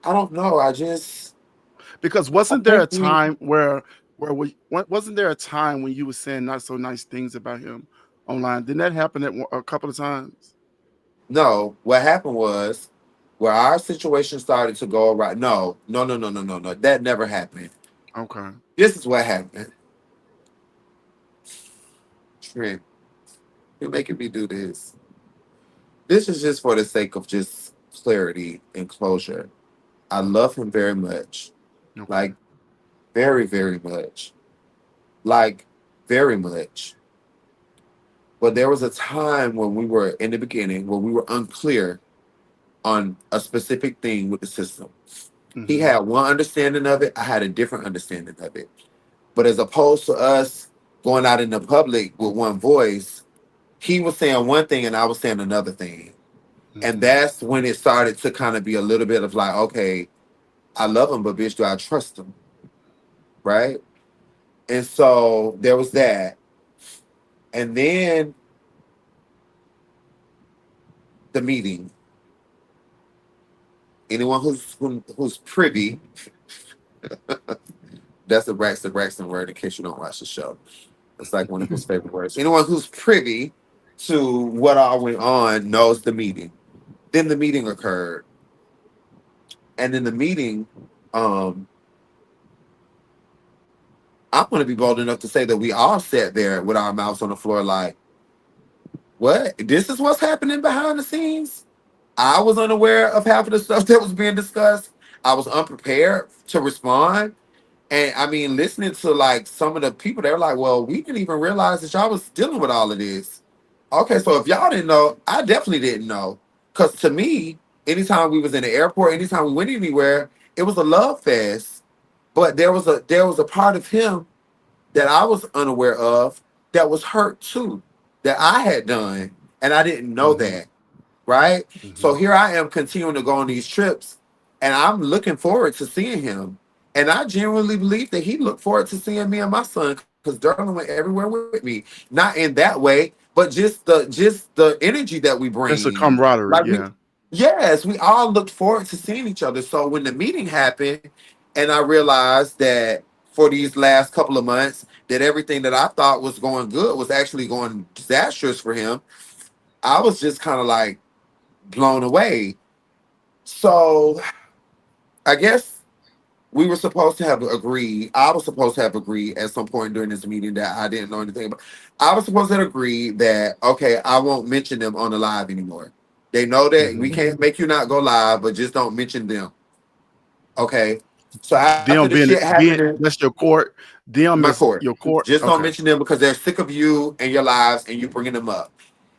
A: I don't know.
B: Because
A: I
B: wasn't there a
A: think we
B: time wasn't there a time when you were saying not so nice things about him online? Didn't that happen a couple of times?
A: No, what happened was where our situation started to go right. No, no, no, no, no, no, no. That never happened.
B: Okay.
A: This is what happened. Trent, you're making me do this. This is just for the sake of just clarity and closure. I love him very much.
B: Okay.
A: Like, very, very much. Like, very much. But there was a time when we were in the beginning where we were unclear on a specific thing with the system. He
B: Hmm.
A: had one understanding of it, I had a different understanding of it. But as opposed to us going out in the public with one voice, he was saying one thing and I was saying another thing. And
B: Hmm.
A: that's when it started to kind of be a little bit of like, okay, I love him, but bitch, do I trust him? Right? And so there was that. And then the meeting. Anyone who's privy, that's a Braxton word in case you don't watch the show. It's like one of his favorite words. Anyone who's privy to what all went on knows the meeting. Then the meeting occurred. And in the meeting, um, I'm going to be bold enough to say that we all sat there with our mouths on the floor like, what? This is what's happening behind the scenes? I was unaware of half of the stuff that was being discussed. I was unprepared to respond. And I mean, listening to like some of the people, they were like, well, we didn't even realize that y'all was dealing with all of this. Okay, so if y'all didn't know, I definitely didn't know. Because to me, anytime we was in the airport, anytime we went anywhere, it was a love fest. But there was a part of him that I was unaware of that was hurt too, that I had done, and I didn't know
B: Mm-hmm.
A: that. Right?
B: Mm-hmm.
A: So here I am continuing to go on these trips, and I'm looking forward to seeing him. And I genuinely believe that he looked forward to seeing me and my son because Darling went everywhere with me. Not in that way, but just the energy that we
B: That's a
A: bring.
B: camaraderie.
A: Like we,
B: Yeah.
A: yes, we all looked forward to seeing each other. So when the meeting happened, and I realized that for these last couple of months, that everything that I thought was going good was actually going disastrous for him, I was just kind of like blown away. So I guess we were supposed to have agreed. I was supposed to have agreed at some point during this meeting that I didn't know anything about. I was supposed to agree that okay, I won't mention them on the live anymore. They know that we
B: Mm-hmm.
A: can't make you not go live, but just don't mention them. Okay. So after the
B: Them
A: shit
B: being
A: happened,
B: that's your court. Them
A: my
B: is
A: court,
B: your court.
A: just don't
B: Okay.
A: mention them because they're sick of you and your lives and you bringing them up.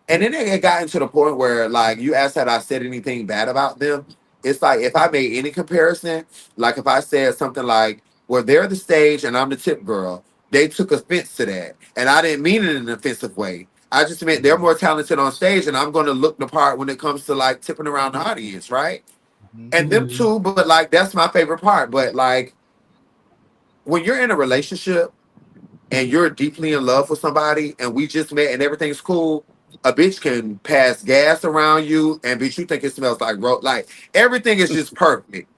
A: And then it gotten to the point where, like, you asked had I said anything bad about them. It's like if I made any comparison, like if I said something like, "Well, they're the stage and I'm the tip girl," they took offense to that, and I didn't mean it in an offensive way. I just meant they're
B: Mm-hmm.
A: more talented on stage, and I'm going to look the part when it comes to like tipping around the audience, right?
B: Mm-hmm.
A: And them too, but like that's my favorite part. But like when you're in a relationship and you're deeply in love with somebody and we just met and everything's cool, a bitch can pass gas around you and bitch, you think it smells like road. Like everything is just perfect.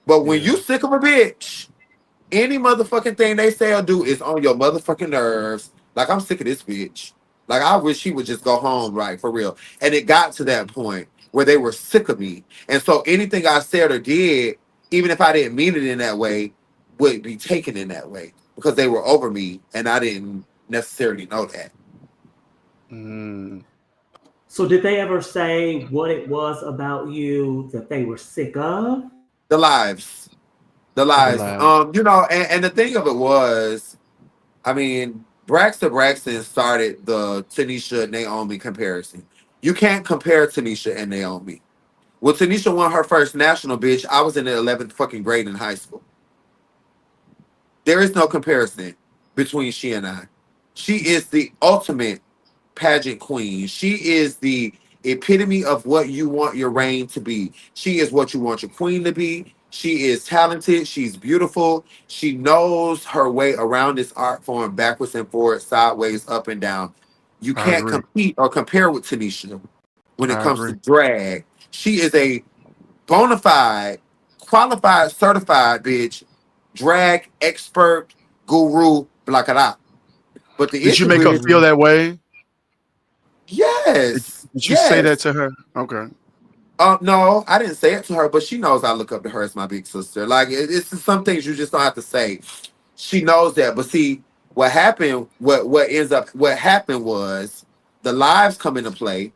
A: But when
B: Yeah.
A: you sick of a bitch, any motherfucking thing they say or do is on your motherfucking nerves. Like I'm sick of this bitch. Like I wish she would just go home, right? For real. And it got to that point where they were sick of me. And so anything I said or did, even if I didn't mean it in that way, would be taken in that way because they were over me and I didn't necessarily know that.
B: Mm.
C: So did they ever say what it was about you that they were sick of?
A: The lives. The
B: The
C: Okay.
A: lives.
B: live.
A: And the thing of it was, I mean, Braxton started the Tanisha Naomi comparison. You can't compare Tanisha and Naomi. When Tanisha won her first national, bitch, I was in the 11th fucking grade in high school. There is no comparison between she and I. She is the ultimate pageant queen. She is the epitome of what you want your reign to be. She is what you want your queen to be. She is talented. She's beautiful. She knows her way around this art form backwards and forward, sideways, up and down. You
B: I
A: can't
B: agree.
A: compete or compare with Tanisha when it
B: I
A: comes to
B: agree.
A: drag. She is a bona fide, qualified, certified bitch, drag expert, guru, blah, blah, blah. But the
B: Did you
A: issue
B: make her
A: is,
B: feel that way?
A: yes,
B: Did you say that
A: yes.
B: to her? Okay.
A: No, I didn't say it to her, but she knows I look up to her as my big sister. Like it's some things you just don't have to say. She knows that. But see, what happened was the lives come into play,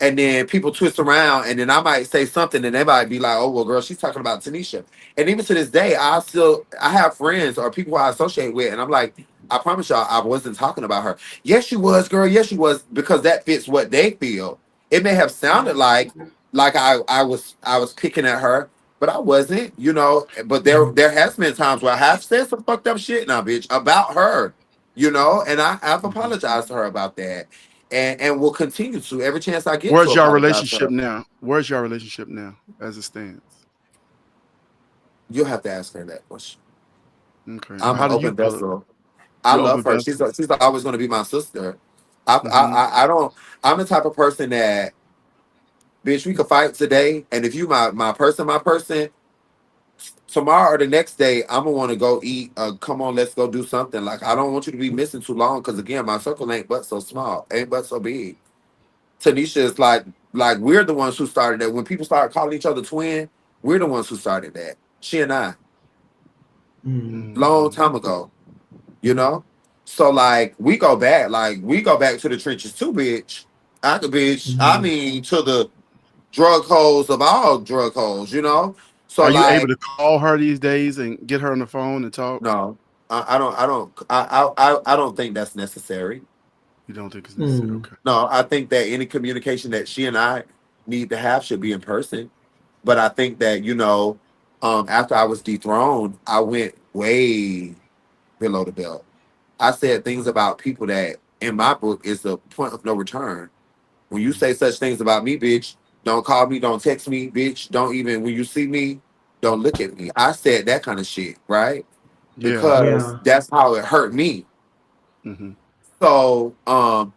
A: and then people twist around, and then I might say something, and they might be like, "Oh, well, girl, she's talking about Tanisha." And even to this day, I have friends or people I associate with, and I'm like, I promise y'all, I wasn't talking about her. Yes, she was, girl. Yes, she was, because that fits what they feel. It may have sounded like I was picking at her, but I wasn't, But there has been times where I have said some fucked up shit now, bitch, about her, and I've
B: Mhm.
A: apologized to her about that and will continue to every chance I get to
B: Where's your
A: apologize to
B: relationship
A: her.
B: now? Where's your relationship now, as it stands?
A: You'll have to ask her that question.
B: Okay.
A: I'm an
B: How do you
A: open
B: feel?
A: vessel. I
B: You're
A: love
B: open
A: her.
B: vessel.
A: She's always going to be my sister. I, I
B: Hmm.
A: I I don't. I'm the type of person that Bitch, we could fight today, and if you my person, tomorrow or the next day, I'm gonna want to go eat. Come on, let's go do something. Like I don't want you to be missing too long, because again, my circle ain't but so small, ain't but so big. Tanisha is like we're the ones who started that. When people start calling each other twin, we're the ones who started that. She and I,
C: Mm.
A: long
B: Mm-hmm.
A: time ago, you know. So like we go back to the trenches too, bitch. Bitch. I
C: Mm.
A: mean, to the drug holes of all drug holes, you know. So
B: Are you able
A: like,
B: to call her these days and get her on the phone and talk?
A: no, I don't think that's necessary.
B: You don't think it's necessary?
C: Mm.
B: Okay.
A: No, I think that any communication that she and I need to have should be in person. But I think that, after I was dethroned, I went way below the belt. I said things about people that in my book is the point of no return. When you say such things about me, bitch, don't call me, don't text me, bitch, don't even, when you see me, don't look at me. I said that kind of shit, right?
B: Yeah.
A: Because
C: Yeah.
A: that's how it hurt me.
B: Mm-hmm.
A: So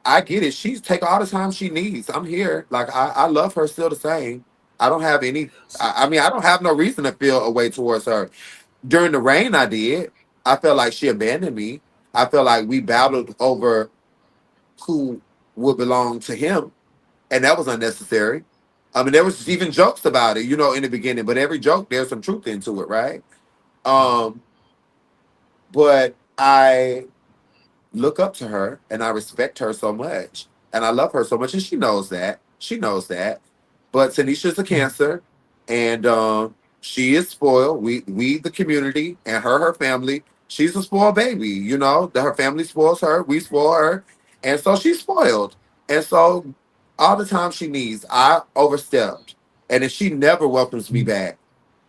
A: I get it. She's take all the time she needs. I'm here. Like I love her still the same. I don't have any I mean, I don't have no reason to feel a way towards her. During the rain I did. I felt like she abandoned me. I felt like we battled over who would belong to him, and that was unnecessary. I mean, there was even jokes about it, in the beginning, but every joke there's some truth into it, right? Um, but I look up to her and I respect her so much and I love her so much, and she knows that. She knows that. But Tanisha's a cancer, and she is spoiled. We the community and her family. She's a spoiled baby. That her family spoils her. We spoil her, and so she's spoiled. And so all the time she needs, I overstepped. And if she never welcomes me back,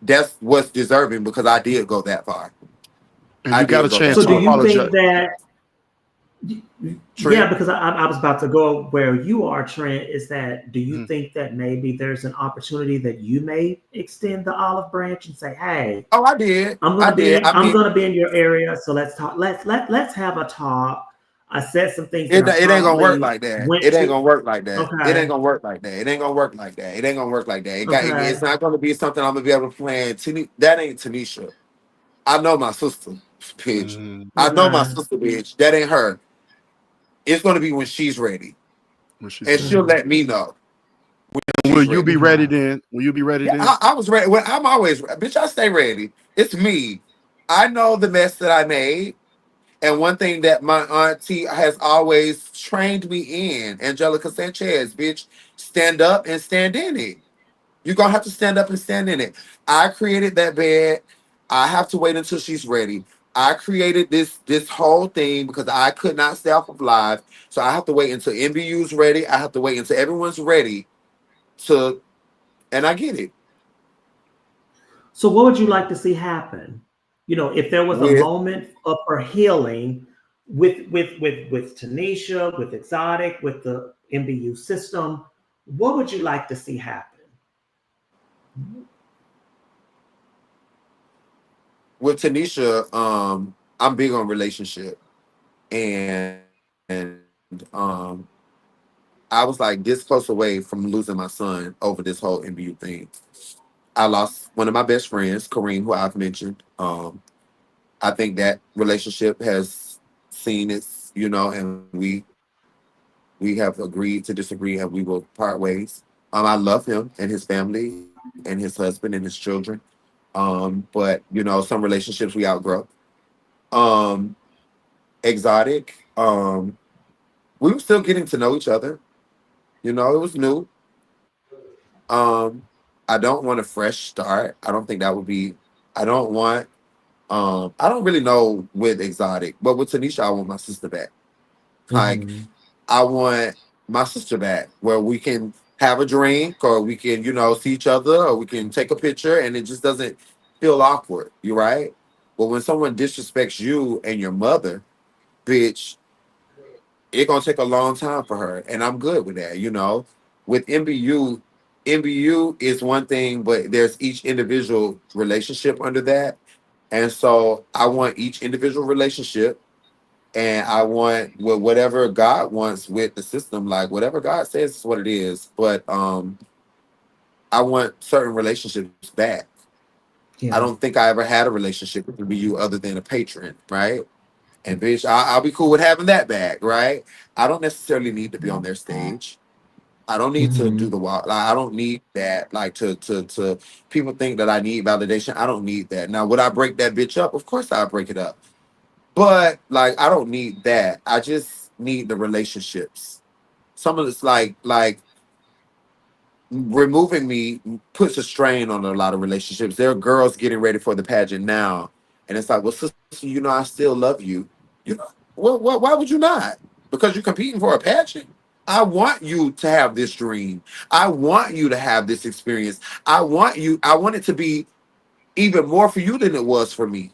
A: that's what's deserving, because I did go that far.
B: And
A: I
B: you got
A: did
B: a
A: go
B: chance
A: that
C: So
B: to
C: do
A: far.
C: you think
B: apologize.
C: that yeah,
A: Trent.
C: because I was about to go where you are, Trent, is that do you
B: Mhm.
C: think that maybe there's an opportunity that you may extend the olive branch and say, hey,
A: Oh, I did. I did. I
C: I'm
A: mean,
C: gonna be in your area, so let's talk. Let's have a talk. I said some things that
A: it
C: I
A: it ain't gonna work
C: probably
A: like that.
C: went
A: It ain't
C: to.
A: gonna work like that. It ain't
C: Okay,
A: gonna work like that. It ain't gonna work like that. It ain't gonna work like that. It's
C: okay,
A: not gonna be something I'm gonna be able to plan. That ain't Tanisha. I know my sister, bitch.
B: Mhm.
A: I know my
C: okay.
A: sister, bitch. That ain't her. It's gonna be when she's ready,
B: When she's
A: and she'll
B: ready.
C: Mm,
A: let me know when
B: Will
A: she's
B: you be
A: ready.
B: ready
C: okay.
B: then? Will you be ready
A: Yeah,
B: then?
A: I was ready. Well, I'm always, bitch. I stay ready. It's me. I know the mess that I made. And one thing that my auntie has always trained me in, Angelica Sanchez, bitch, stand up and stand in it. You're gonna have to stand up and stand in it. I created that bed. I have to wait until she's ready. I created this whole thing because I could not stay off of live. So I have to wait until MBU's ready. I have to wait until everyone's ready to, and I get it.
C: So, what would you like to see happen? If there was a
A: With
C: moment of her healing with Tanisha, with Exotic, with the MBU system, what would you like to see happen?
A: with Tanisha, I'm big on relationship. And I was like this close away from losing my son over this whole MBU thing. I lost one of my best friends, Kareem, who I've mentioned. I think that relationship has seen its, and we have agreed to disagree, and we will part ways. I love him and his family and his husband and his children. But some relationships we outgrow. Um, Exotic. We were still getting to know each other. It was new. Um, I don't want a fresh start. I don't think that would be. I don't want. I don't really know with Exotic, but with Tanisha, I want my sister back. Like
C: Mhm.
A: I want my sister back, where we can have a drink, or we can, see each other, or we can take a picture, and it just doesn't feel awkward. You right? But when someone disrespects you and your mother, bitch, it's gonna take a long time for her, and I'm good with that. With MBU, MBU is one thing, but there's each individual relationship under that, and so I want each individual relationship, and I want whatever God wants with the system, like whatever God says is what it is. But I want certain relationships back. I
C: Yeah.
A: don't think I ever had a relationship with you other than a patron, right? And bitch, I'll be cool with having that back, right? I don't necessarily need to be on their stage. I don't need to do
C: Hmm.
A: the walk. Like, I don't need that. Like to people think that I need validation. I don't need that. Now, would I break that bitch up? Of course, I break it up. But like, I don't need that. I just need the relationships. Some of it's like removing me puts a strain on a lot of relationships. There are girls getting ready for the pageant now, and it's like, well, sister, you know, I still love you. You know, why would you not? Because you're competing for a pageant. I want you to have this dream. I want you to have this experience. I want you. I want it to be even more for you than it was for me.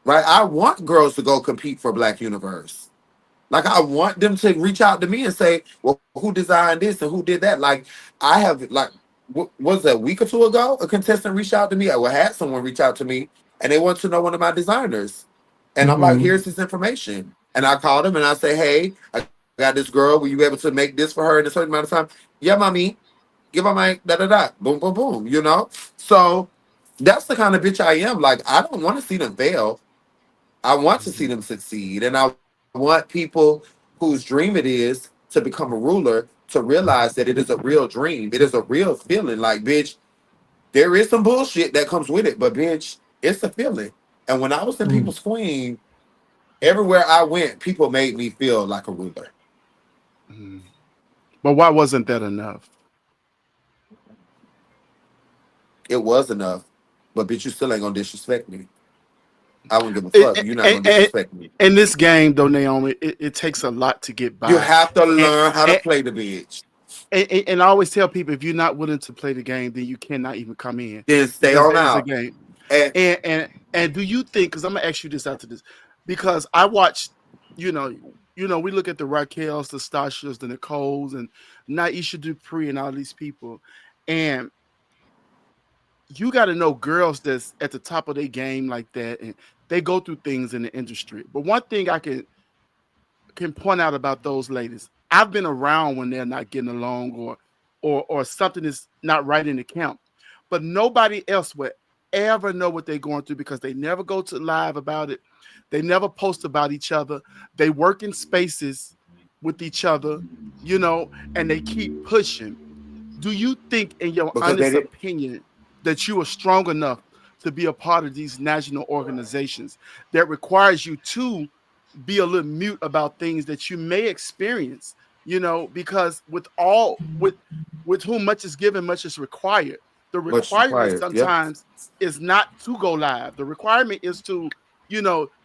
A: Right? I want girls to go compete for Black Universe. Like I want them to reach out to me and say, "Well, who designed this and who did that?" Like I have, like, was it a week or two ago? A contestant reached out to me. I had someone reach out to me, and they want to know one of my designers, and I'm like,
C: Hmm.
A: "Here's his information." And I called him and I say, "Hey, I got this girl. Were you able to make this for her in a certain amount of time?" Yeah, mommy. Give her my da da da. Boom, boom, boom. You know. So that's the kind of bitch I am. Like I don't want to see them fail. I want to see
B: Mhm.
A: them succeed. And I want people whose dream it is to become a ruler to realize that it is a real dream. It is a real feeling. Like, bitch, there is some bullshit that comes with it, but bitch, it's a feeling. And when I was in
C: Mm.
A: People's Queen, everywhere I went, people made me feel like a ruler.
B: Mhm. But why wasn't that enough?
A: It was enough. But bitch, you still ain't gonna disrespect me. I wouldn't give a
B: It,
A: fuck. You're not
B: it,
A: gonna
B: it,
A: disrespect me.
B: in this game, though, Naomi, it takes a lot to get
A: You
B: by.
A: have to
B: And,
A: learn how to
B: and,
A: play the bitch.
B: and I always tell people, if you're not willing to play the game, then you cannot even come in,
A: Then stay
B: because
A: on
B: that is a
A: out.
B: game.
A: And
B: And do you think? Because I'm gonna ask you this after this, because I watched, you know, we look at the Raquels, the Stashas, the Nicoles, and Naisha Dupree, and all these people, and you got to know girls that's at the top of their game like that, and they go through things in the industry. But one thing I can point out about those ladies, I've been around when they're not getting along, or something is not right in the camp, but nobody else would ever know what they're going through because they never go to live about it. They never post about each other. They work in spaces with each other, and they keep pushing. Do you think, in your
A: because they
B: honest
A: did.
B: opinion, that you are strong enough to be a part of these national organizations that requires you to be a little mute about things that you may experience? Because with whom much is given, much is required. The
A: Much
B: requirement
A: required. Yep.
B: sometimes is not to go live. The requirement is to,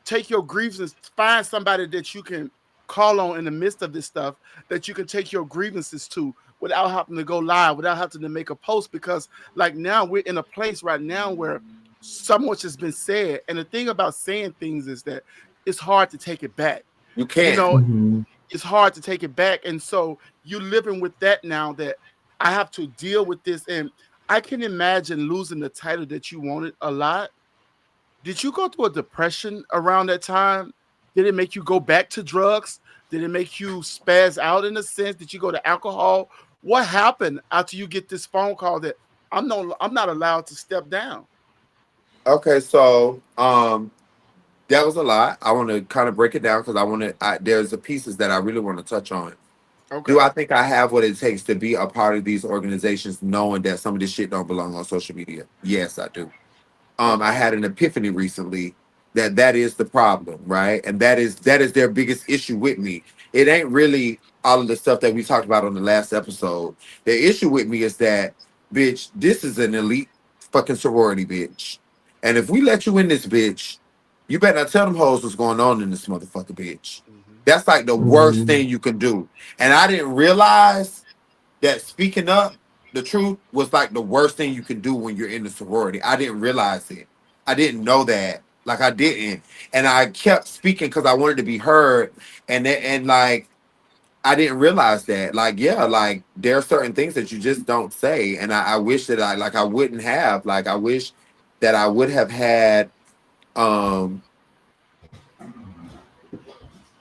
B: take your grievances, find somebody that you can call on in the midst of this stuff, that you can take your grievances to without having to go live, without having to make a post. Because like now we're in a place right now where so much has been said. And the thing about saying things is that it's hard to take it back.
A: You
B: You
A: can't.
B: know,
C: Hmm.
B: it's hard to take it back. And so you're living with that now, that I have to deal with this. And I can imagine losing the title that you wanted a lot. Did you go through a depression around that time? Did it make you go back to drugs? Did it make you spaz out in a sense? Did you go to alcohol? What happened after you get this phone call that I'm not allowed to step down?
A: Okay, so that was a lot. I want to kind of break it down because there's the pieces that I really want to touch on. Do
B: Okay.
A: I think I have what it takes to be a part of these organizations, knowing that some of this shit don't belong on social media? Yes, I do. I
B: Okay.
A: had an epiphany recently that is the problem, right? And that is their biggest issue with me. It ain't really all of the stuff that we talked about on the last episode. The issue with me is that, bitch, this is an elite fucking sorority, bitch. And if we let you in this bitch, you better not tell them hoes what's going on in this motherfucker, bitch.
B: Hmm.
A: That's like the worst
C: Hmm.
A: thing you can do. And I didn't realize that speaking up the truth was like the worst thing you can do when you're in the sorority. I didn't realize it. I didn't know that. Like I didn't. And I kept speaking because I wanted to be heard. And like I didn't realize that. Like, yeah, like there are certain things that you just don't say. And I wish that I wouldn't have. Like I wish that I would have had um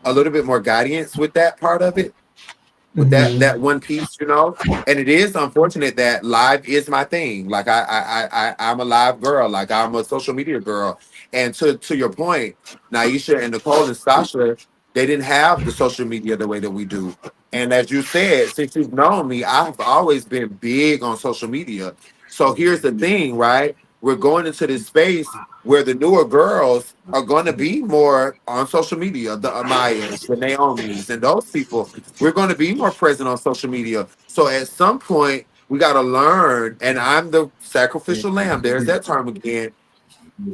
A: a little bit more guidance with that part of it. with that
C: Mhm.
A: that one piece, you know. And it is unfortunate that live is my thing. Like I'm a live girl. Like I'm a social media girl. And to your point, Naisha and Nicole and Sasha, they didn't have the social media the way that we do. And as you said, since you've known me, I've always been big on social media. So here's the thing, right? We're going into this space where the newer girls are going to be more on social media, the Amayas, the Naomis, and those people. We're going to be more present on social media. So at some point, we got to learn, and I'm the sacrificial lamb. There's that term again,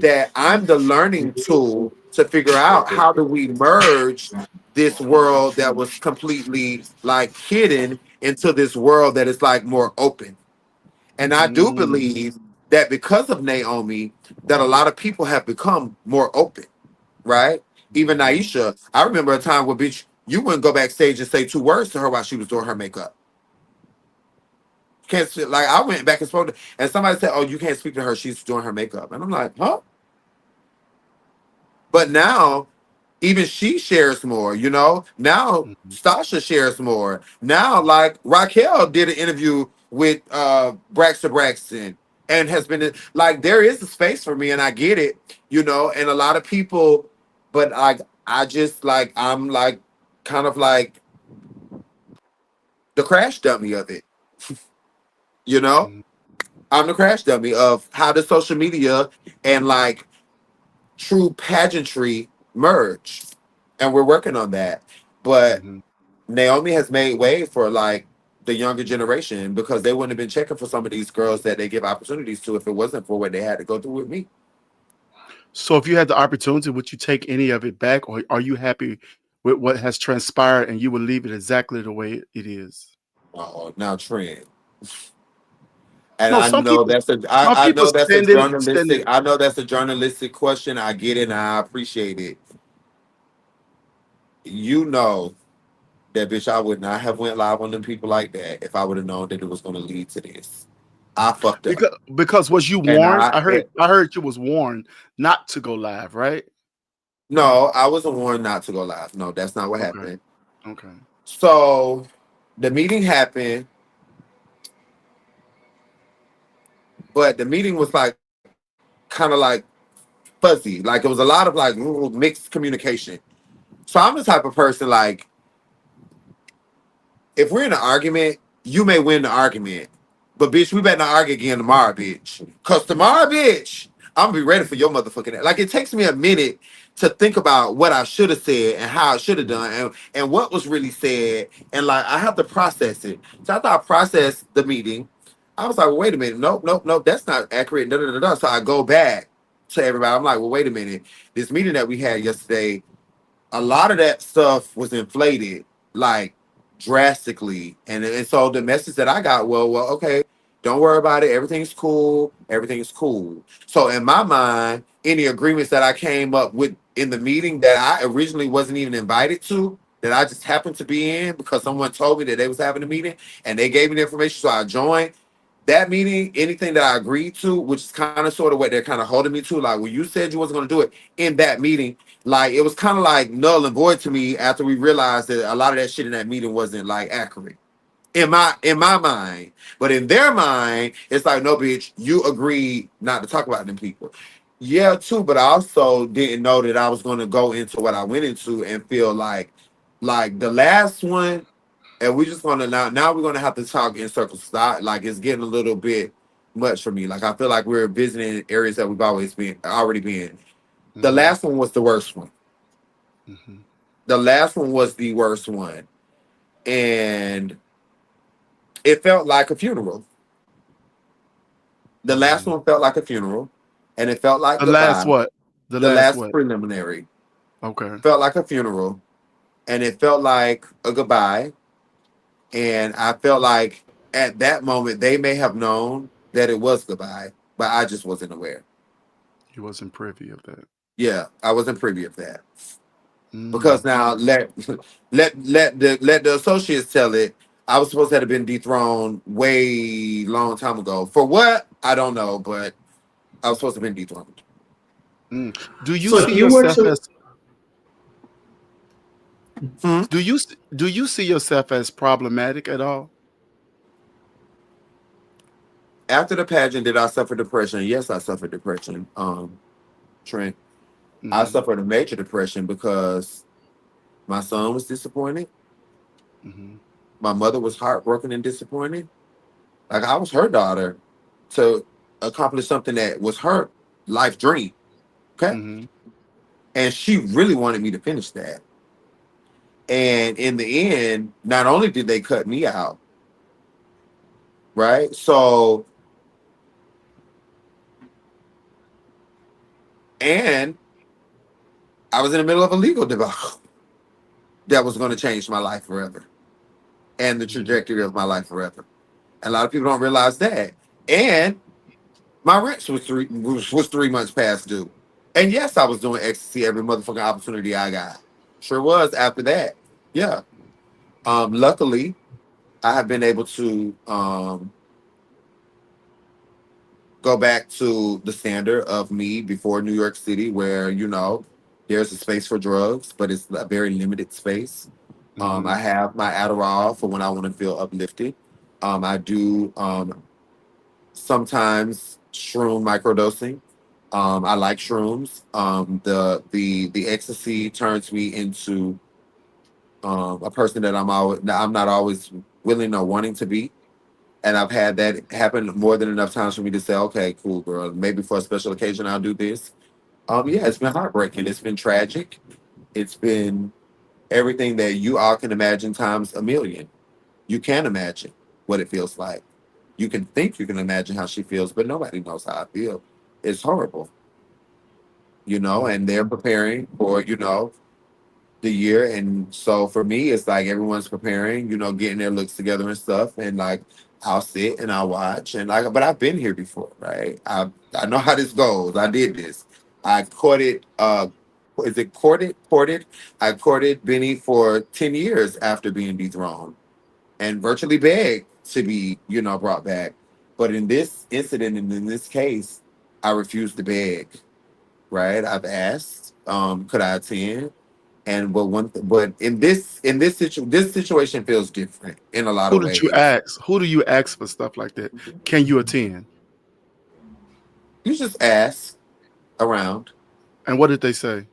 A: that I'm the learning tool to figure out how do we merge this world that was completely like hidden into this world that is like more open. And I do
B: Mm,
A: believe that because of Naomi, that a lot of people have become more open, right? Even Naisha, I remember a time where bitch, you wouldn't go backstage and say two words to her while she was doing her makeup. Can't like I went back and spoke to, and somebody said, "Oh, you can't speak to her. She's doing her makeup," and I'm like, "Huh?" But now even she shares more, you know. Now
B: mhm,
A: Stasha shares more. Now, like Raquel did an interview with Braxton and has been like there is a space for me and I get it, you know, and a lot of people, but like I just like I'm like kind of like the crash dummy of it, you know?
B: mhm,
A: I'm the crash dummy of how does social media and like true pageantry merge. And we're working on that. But
B: mhm.
A: Naomi has made way for like the younger generation because they wouldn't have been checking for some of these girls that they give opportunities to if it wasn't for what they had to go through with me.
B: So if you had the opportunity, would you take any of it back, or are you happy with what has transpired and you would leave it exactly the way it is?
A: Now trend. And
B: No,
A: I know that's a
B: some
A: I
B: people
A: know that's a
B: send it, send
A: journalistic
B: it.
A: I know that's a journalistic question. I get it and I appreciate it. You know that bitch I would not have went live on them people like that if I would have known that it was gonna lead to this. I fucked up.
B: Because was you
A: And
B: warned? I heard you was warned not to go live, right?
A: no, I wasn't warned not to go live. No, that's not what
B: Okay.
A: happened.
B: Okay.
A: So the meeting happened, but the meeting was like kind of like fuzzy. Like it was a lot of like mixed communication. So I'm the type of person like if we're in an argument, you may win the argument. But bitch, we better not argue again tomorrow, bitch. Cause tomorrow, bitch, I'm gonna be ready for your motherfucking ass. Like it takes me a minute to think about what I should have said and how I should have done and what was really said. And like I have to process it. So after I processed the meeting, I was like, well, wait a minute, nope, that's not accurate. Da, da, da, da. So I go back to everybody. I'm like, well, wait a minute. This meeting that we had yesterday, a lot of that stuff was inflated like drastically. And so the message that I got, well, okay, don't worry about it. Everything's cool. Everything's cool. So in my mind, any agreements that I came up with in the meeting that I originally wasn't even invited to, that I just happened to be in because someone told me that they was having a meeting and they gave me the information, so I joined that meeting. Anything that I agreed to, which is kind of sort of what they're kind of holding me to, like when you said you wasn't going to do it in that meeting, like it was kind of like null and void to me after we realized that a lot of that shit in that meeting wasn't like accurate in my mind. But in their mind, it's like, no, bitch, you agreed not to talk about them people. Yeah, too, but I also didn't know that I was going to go into what I went into and feel like the last one, and we just gonna now we're gonna have to talk in circles. Like it's getting a little bit much for me. Like I feel like we're visiting areas that we've already been. The
B: Hmm.
A: last one was the worst one.
B: Hmm.
A: The last one was the worst one, and it felt like a funeral. The last
B: Hmm.
A: one felt like a funeral, and it felt like
B: The last
A: goodbye.
B: what? The
A: The
B: last
A: last
B: what?
A: preliminary
B: Okay.
A: felt like a funeral, and it felt like a goodbye. And I felt like at that moment they may have known that it was goodbye, but I just wasn't aware.
B: He wasn't privy of that.
A: Yeah, I wasn't privy of that because
B: Mm.
A: now let the associates tell it. I was supposed to have been dethroned way long time ago. For what? I don't know, but I was supposed to have been dethroned.
B: Mm. Do you
C: So if
B: see
C: you were
B: yourself
C: to
B: as
A: Hmm?
B: Do you see yourself as problematic at all?
A: After the pageant, did I suffer depression? Yes, I suffered depression. Trent, I
B: Hmm.
A: suffered a major depression because my son was disappointed.
B: Hmm.
A: My mother was heartbroken and disappointed. Like I was her daughter to accomplish something that was her life dream. Okay.
B: Hmm.
A: And she really wanted me to finish that. And in the end, not only did they cut me out, right? So, and I was in the middle of a legal debacle that was going to change my life forever and the
B: Hmm.
A: trajectory of my life forever. And a lot of people don't realize that. And my rent was 3 months past due. And yes, I was doing ecstasy every motherfucking opportunity I got. Sure was after that. Yeah. Luckily, I have been able to go back to the standard of me before New York City, where there's a space for drugs, but it's a very limited space. I
B: Hmm.
A: have my Adderall for when I want to feel uplifted. I do sometimes shroom microdosing. I like shrooms. The ecstasy turns me into a person that I'm not always willing or wanting to be. And I've had that happen more than enough times for me to say, okay, cool, girl. Maybe for a special occasion, I'll do this. Yeah, it's been heartbreaking. It's been tragic. It's been everything that you all can imagine times a million. You can imagine what it feels like. You can think you can imagine how she feels, but nobody knows how I feel. It's horrible, and they're preparing for, the year. And so for me, it's like everyone's preparing, getting their looks together and stuff. And like I'll sit and I'll watch and like, but I've been here before, right? I know how this goes. I did this. I courted is it courted? Courted. I courted Benny for 10 years after being dethroned and virtually begged to be, brought back. But in this incident and in this case, I refused to beg, right? I've asked, could I attend? And but this situation feels different in a lot
B: Who
A: of
B: did you
A: ways.
B: ask? Who do you ask for stuff like that? Can you attend?
A: You just ask around.
B: And what did they say?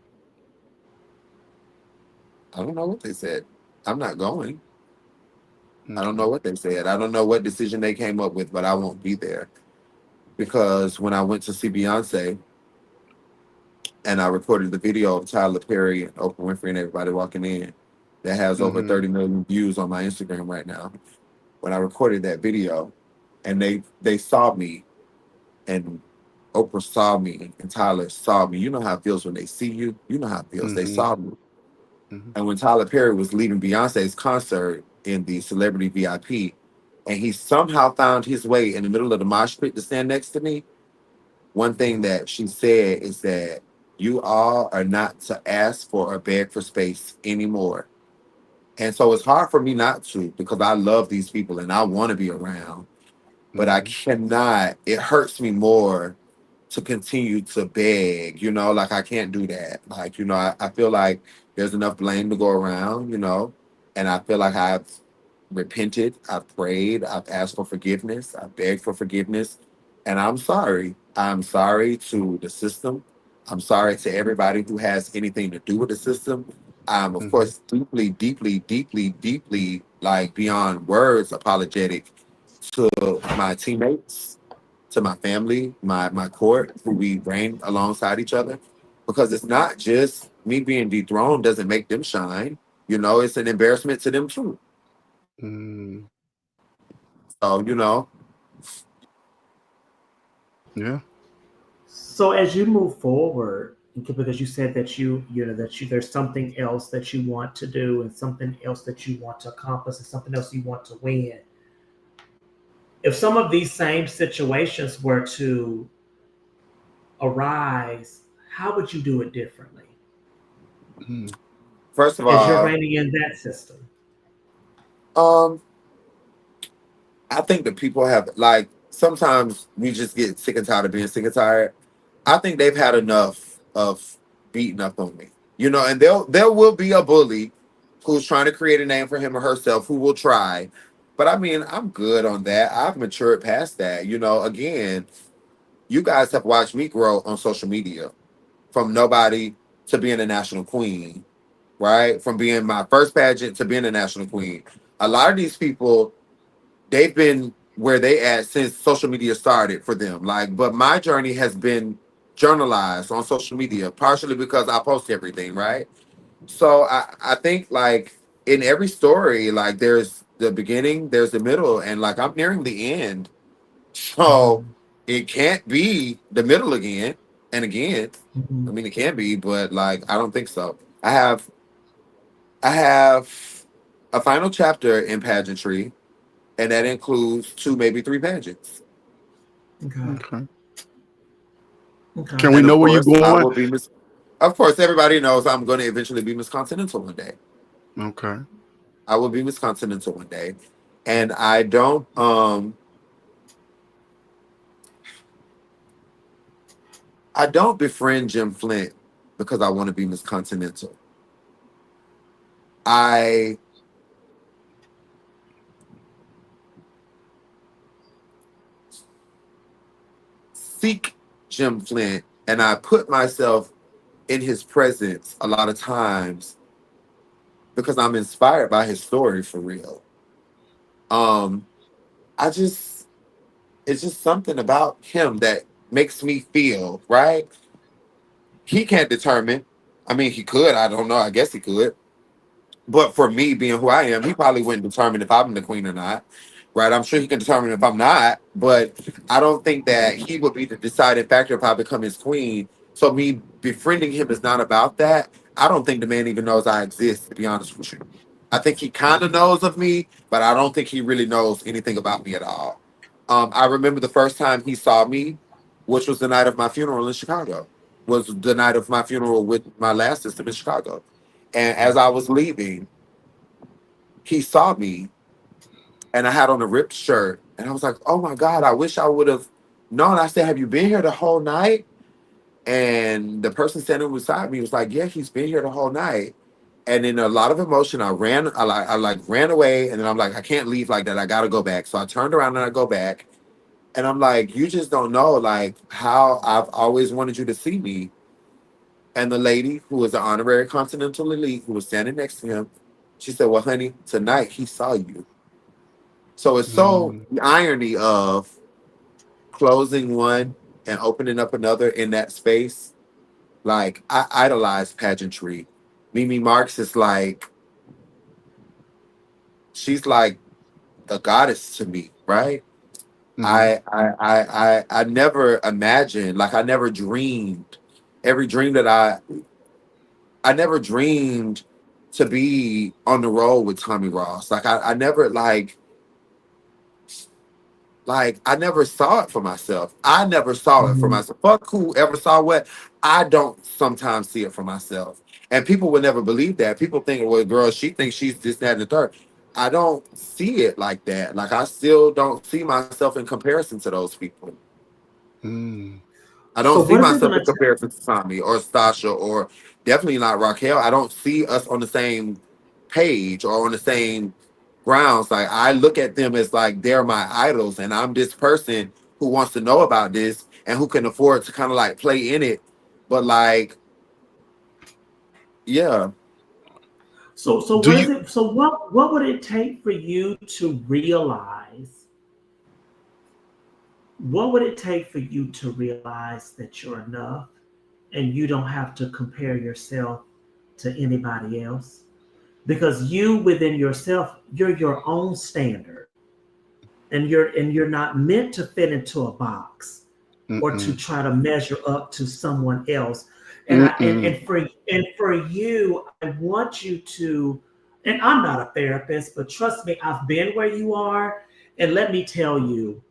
A: I don't know what they said. I'm not going. I don't know
B: Okay.
A: what they said. I don't know what decision they came up with, but I won't be there because when I went to see Beyonce and I recorded the video of Tyler Perry and Oprah Winfrey and everybody walking in, that has over
B: Hmm.
A: 30 million views on my Instagram right now. When I recorded that video, and they saw me and Oprah saw me and Tyler saw me. You know how it feels when they see you. You know how it feels. They
B: Hmm.
A: saw me.
B: Hmm.
A: And when Tyler Perry was leaving Beyonce's concert in the celebrity VIP, and he somehow found his way in the middle of the mosh pit to stand next to me, one thing
B: Hmm.
A: that she said is that you all are not to ask for or beg for space anymore. And so it's hard for me not to because I love these people and I want to be around, but I
B: Hmm.
A: cannot. It hurts me more to continue to beg, like I can't do that. Like, I feel like there's enough blame to go around, and I feel like I've repented, I've prayed, I've asked for forgiveness, I've begged for forgiveness, and I'm sorry. I'm sorry to the system. I'm sorry to everybody who has anything to do with the system. I'm, of
B: Hmm.
A: course, deeply, deeply, deeply, deeply, like beyond words, apologetic to my teammates, to my family, my court, who we reign alongside each other, because it's not just me being dethroned doesn't make them shine. It's an embarrassment to them too.
B: Hmm.
A: So
B: Yeah.
C: So as you move forward, because you said that there's something else that you want to do and something else that you want to accomplish and something else you want to win. If some of these same situations were to arise, how would you do it differently
B: Hmm.
A: first of
C: as you're
A: all,
C: reigning in that system?
A: um, I think that people have like sometimes we just get sick and tired of being sick and tired. I think they've had enough of beating up on me, and there will be a bully who's trying to create a name for him or herself, who will try. But I mean, I'm good on that. I've matured past that. You know, again, you guys have watched me grow on social media from nobody to being a national queen, right? From being my first pageant to being a national queen. A lot of these people, they've been where they at since social media started for them. Like, but my journey has been journalized on social media, partially because I post everything, right? So I think like in every story, like there's the beginning, there's the middle, and like I'm nearing the end. So
C: Mhm.
A: it can't be the middle again and again. I
C: Mhm.
A: mean, it can be, but like I don't think so. I have a final chapter in pageantry, and that includes two, maybe three pageants.
C: Okay.
B: Okay.
C: Okay.
B: Can we
A: And
B: know
A: of
B: where you're
A: course, I
B: going?
A: will be Miss. Of course, everybody knows I'm going to eventually be Miss Continental one day.
B: Okay.
A: I will be Miss Continental one day, and I don't befriend Jim Flint because I want to be Miss Continental. I seek Jim Flint, and I put myself in his presence a lot of times because I'm inspired by his story for real. Um, I just it's just something about him that makes me feel right. He can't determine. I mean, he could. I don't know. I guess he could. But for me, being who I am, he probably wouldn't determine if I'm the queen or not. Right? I'm sure he can determine if I'm not. But I don't think that he would be the deciding factor if I become his queen. So me befriending him is not about that. I don't think the man even knows I exist, to be honest with you. I think he kind of knows of me, but I don't think he really knows anything about me at all. I remember the first time he saw me, which was the night of my funeral in Chicago, was the night of my funeral with my last sister in Chicago. And as I was leaving, he saw me and I had on a ripped shirt. And I was like, oh my God, I wish I would have known. I said, have you been here the whole night? And the person standing beside me was like, yeah, he's been here the whole night. And in a lot of emotion, I ran away. And then I'm like, I can't leave like that. I got to go back. So I turned around and I go back. And I'm like, you just don't know like how I've always wanted you to see me. And the lady who was an honorary continental elite who was standing next to him, she said, well, honey, tonight he saw you. So it's so
B: Mm,
A: the irony of closing one and opening up another in that space. Like I idolize pageantry. Mimi Marks is like she's like a goddess to me, right?
B: mhm,
A: I never imagined, like I never dreamed. Every dream that I never dreamed to be on the road with Tommy Ross. Like I never like I never saw it for myself. I never saw it for
C: Mhm.
A: myself. Fuck whoever saw what. I don't sometimes see it for myself. And people would never believe that. People think, well, girl, she thinks she's this, that, and the third. I don't see it like that. Like I still don't see myself in comparison to those people.
B: mm,
A: I don't
C: So
A: see
C: what is it
A: myself
C: going
A: in
C: to take?
A: comparison to Tommy or Stasha or definitely not Raquel. I don't see us on the same page or on the same grounds. Like I look at them as like they're my idols, and I'm this person who wants to know about this and who can afford to kind of like play in it. But like, yeah,
C: So
B: Do
C: what is
B: you?
C: it? So what would it take for you to realize? What would it take for you to realize that you're enough and you don't have to compare yourself to anybody else? Because you within yourself, you're your own standard, and you're not meant to fit into a box or to
B: Mm-mm,
C: try to measure up to someone else. And I
B: mm-mm,
C: and for you, I want you to, and I'm not a therapist, but trust me, I've been where you are. And let me tell you,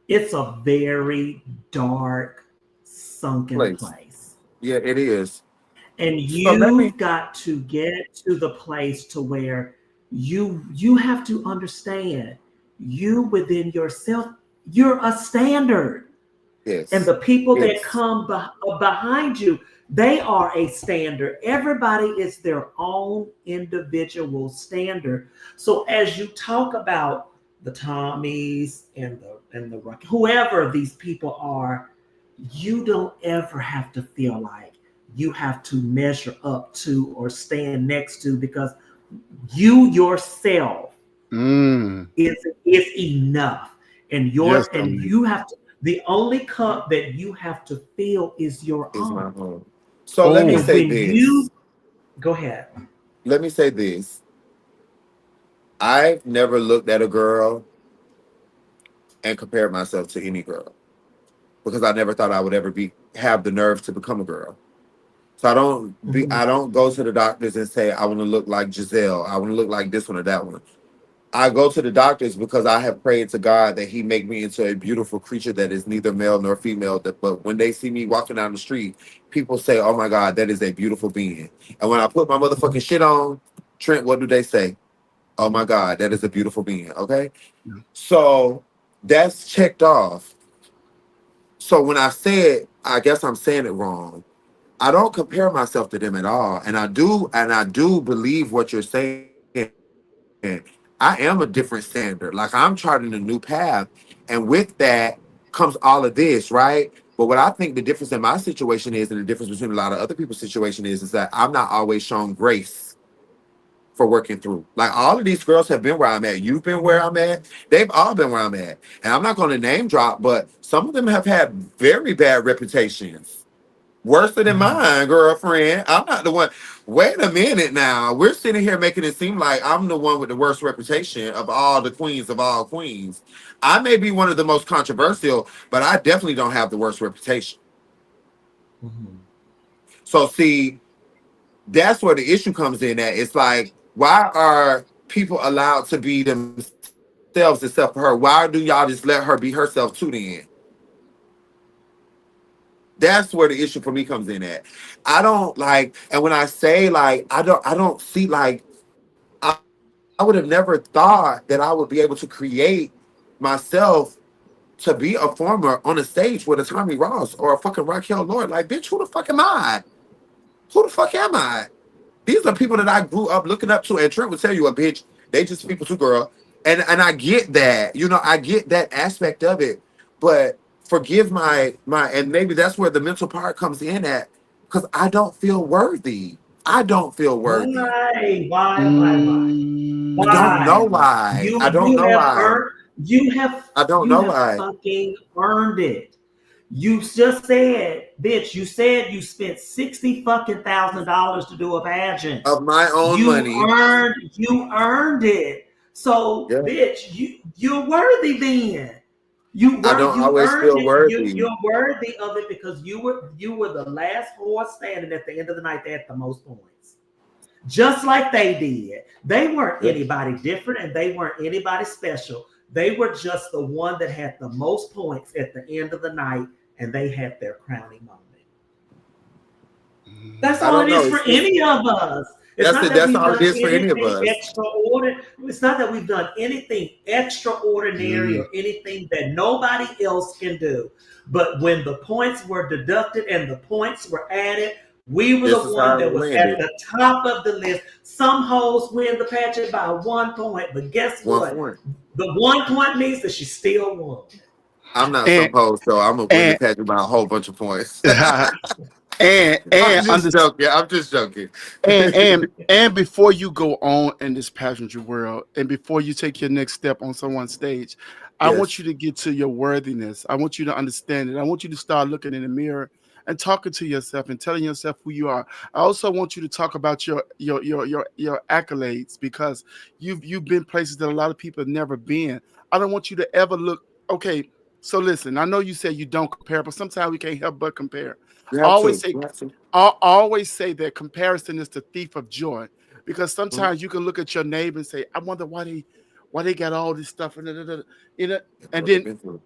C: it's a very dark, sunken
A: place.
C: place.
A: Yeah, it is.
C: And
A: So let me.
C: you've got to get to the place to where you have to understand you within yourself, you're a standard. And
A: Yes,
C: the people that
A: yes,
C: come behind you, They are a standard. Everybody is their own individual standard. So as you talk about the Tommies and the whoever these people are, you don't ever have to feel like you have to measure up to or stand next to, because you yourself
B: Mm.
C: is enough. And
B: Yes,
C: and
B: Dominique.
C: you have to, the only cup that you have to fill is your
A: Is my
C: own.
A: home. So let me
B: Oh.
C: And
A: say
C: when you
A: this.
C: go ahead.
A: Let me say this. I've never looked at a girl and compared myself to any girl because I never thought I would ever be have the nerve to become a girl. So
C: Mhm.
A: I don't go to the doctors and say I want to look like Giselle. I want to look like this one or that one. I go to the doctors because I have prayed to God that He make me into a beautiful creature that is neither male nor female. But when they see me walking down the street, people say, "Oh my God, that is a beautiful being." And when I put my motherfucking shit on, Trent, what do they say? Oh my God, that is a beautiful being. Okay, so that's checked off. So when I said, I guess I'm saying it wrong. I don't compare myself to them at all, and I do believe what you're saying. I am a different standard. Like I'm charting a new path, and with that comes all of this, right? But what I think the difference in my situation is, and the difference between a lot of other people's situation is that I'm not always shown grace for working through. Like all of these girls have been where I'm at. You've been where I'm at. They've all been where I'm at. And I'm not going to name drop, but some of them have had very bad reputations. Worse than
C: Mhm.
A: mine, girlfriend. I'm not the one. Wait a minute now. We're sitting here making it seem like I'm the one with the worst reputation of all the queens of all queens. I may be one of the most controversial, but I definitely don't have the worst reputation.
C: Mhm.
A: So see, that's where the issue comes in at. It's like, why are people allowed to be themselves except for her? Why do y'all just let her be herself too then? That's where the issue for me comes in at. I don't like, and when I say like, I don't see like, I would have never thought that I would be able to create myself to be a performer on a stage with a Tommy Ross or a fucking Raquel Lord. Like, bitch, who the fuck am I? Who the fuck am I? These are people that I grew up looking up to, and Trent would tell you, a bitch, they just people too, girl. And I get that, you know, I get that aspect of it. But forgive my, and maybe that's where the mental part comes in at, because I don't feel worthy. I don't feel worthy.
C: Why? Why?
A: I don't
B: Mm.
A: know
C: Why?
A: why. I don't
C: You
A: know
C: have
A: why.
C: earned
A: I don't
C: you
A: know
C: have
A: why.
C: fucking earned it. You just said, bitch, you said you spent 60 fucking $1,000 to do a pageant.
A: Of my own money.
C: You earned it. So,
A: Yeah.
C: bitch, you're worthy then.
A: I don't
C: You
A: always
C: earned
A: feel
C: it.
A: worthy.
C: You're worthy of it because you were the last horse standing at the end of the night. They had the most points. Just like they did. They weren't
A: Yeah.
C: anybody different and they weren't anybody special. They were just the one that had the most points at the end of the night, and they had their crowning moment. That's
A: I
C: all
A: don't
C: it is
A: know.
C: for
A: It's just
C: any of us. It's not that
A: that's
C: we've
A: all it
C: done
A: is for any of
C: anything
A: us.
C: extraordinary. It's not that we've done anything extraordinary
B: Mm.
C: or anything that nobody else can do. But when the points were deducted and the points were added, we were
A: This
C: the
A: is
C: one
A: how
C: that
A: it
C: was at
A: landed.
C: the top of the list. Some hoes win the pageant by 1 point, but guess
A: One
C: what?
A: point.
C: The 1 point means that she still won.
A: I'm not
B: And
A: supposed, so I'm gonna win the
B: and
A: pageant by a whole bunch of points. I'm
B: and
A: just joking. I'm just joking.
B: and before you go on in this pageantry world, and before you take your next step on someone's stage, I want
A: Yes.
B: you to get to your worthiness. I want you to understand it. I want you to start looking in the mirror and talking to yourself and telling yourself who you are. I also want you to talk about your accolades, because you've been places that a lot of people have never been. I don't want you to ever look. Okay, so listen. I know you say you don't compare, but sometimes we can't help but compare.
A: You
B: I
A: have
B: always
A: to.
B: say
A: You have to.
B: I always say that comparison is the thief of joy, because
A: Mhm.
B: sometimes you can look at your neighbor and say, "I wonder why they got all this stuff," and you know,
A: That's
B: and
A: what they've
B: then
A: been through.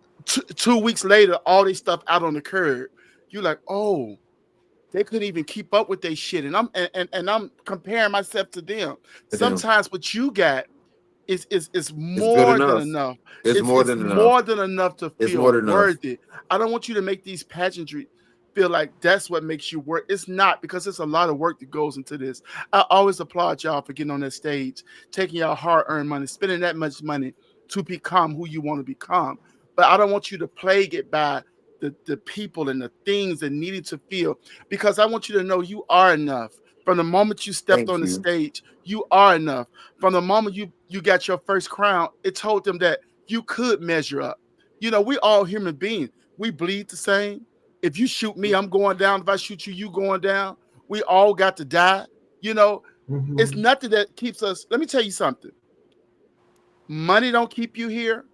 B: 2 weeks later, all this stuff out on the curb. You're like, "Oh, they couldn't even keep up with their shit," and I'm comparing myself to them.
A: To them.
B: Sometimes what you got is
A: It's good
B: more than
A: enough.
B: enough.
A: It's
B: It's
A: more
B: it's
A: than enough.
B: more than enough to
A: It's
B: feel
A: more than enough.
B: worthy. I don't want you to make these pageantry. feel like that's what makes you work. It's not, because it's a lot of work that goes into this. I always applaud y'all for getting on that stage, taking y'all hard-earned money, spending that much money to become who you want to become. But I don't want you to plague it by the people and the things that needed to feel, because I want you to know you are enough. From the moment you stepped
A: Thank
B: on the
A: you.
B: stage, you are enough. From the moment you got your first crown, it told them that you could measure up. We all human beings. We bleed the same. If you shoot me, I'm going down. If I shoot you, you going down. We all got to die. You know, it's
C: Mhm.
B: nothing that keeps us. Let me tell you something. Money don't keep you here.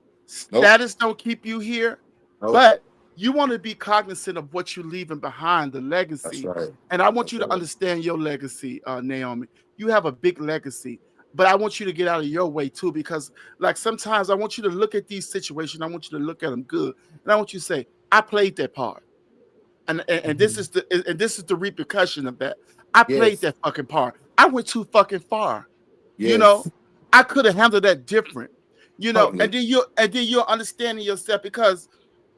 A: Nope.
B: Status don't keep you here.
A: Nope.
B: But you want to be cognizant of what you're leaving behind, the
A: That's
B: legacy.
A: right.
B: And I want
A: That's
B: you to
A: right.
B: understand your legacy, Naomi. You have a big legacy. But I want you to get out of your way too, because like sometimes I want you to look at these situations. I want you to look at them good. And I want you to say, I played that part. And this
C: Mhm.
B: is the repercussion of that. I played
A: Yes.
B: that fucking part. I went too fucking far. You know,
A: Yes.
B: I could have handled that different. And
A: Totally.
B: then you're understanding yourself, because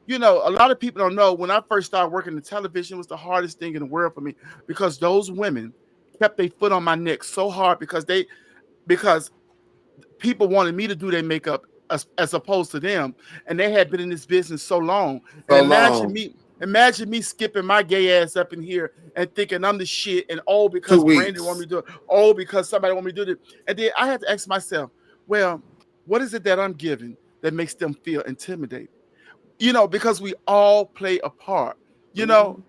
B: a lot of people don't know, when I first started working in television, was the hardest thing in the world for me, because those women kept their foot on my neck so hard, because people wanted me to do their makeup as opposed to them, and they had been in this business so long. And
A: So
B: imagine
A: long.
B: me, imagine me skipping my gay ass up in here and thinking I'm the shit, and all
A: Two
B: because Brandon want
A: weeks.
B: me to do it, all because somebody want me to do it. And then I had to ask myself, well, what is it that I'm giving that makes them feel intimidated? Because we all play a part, you know.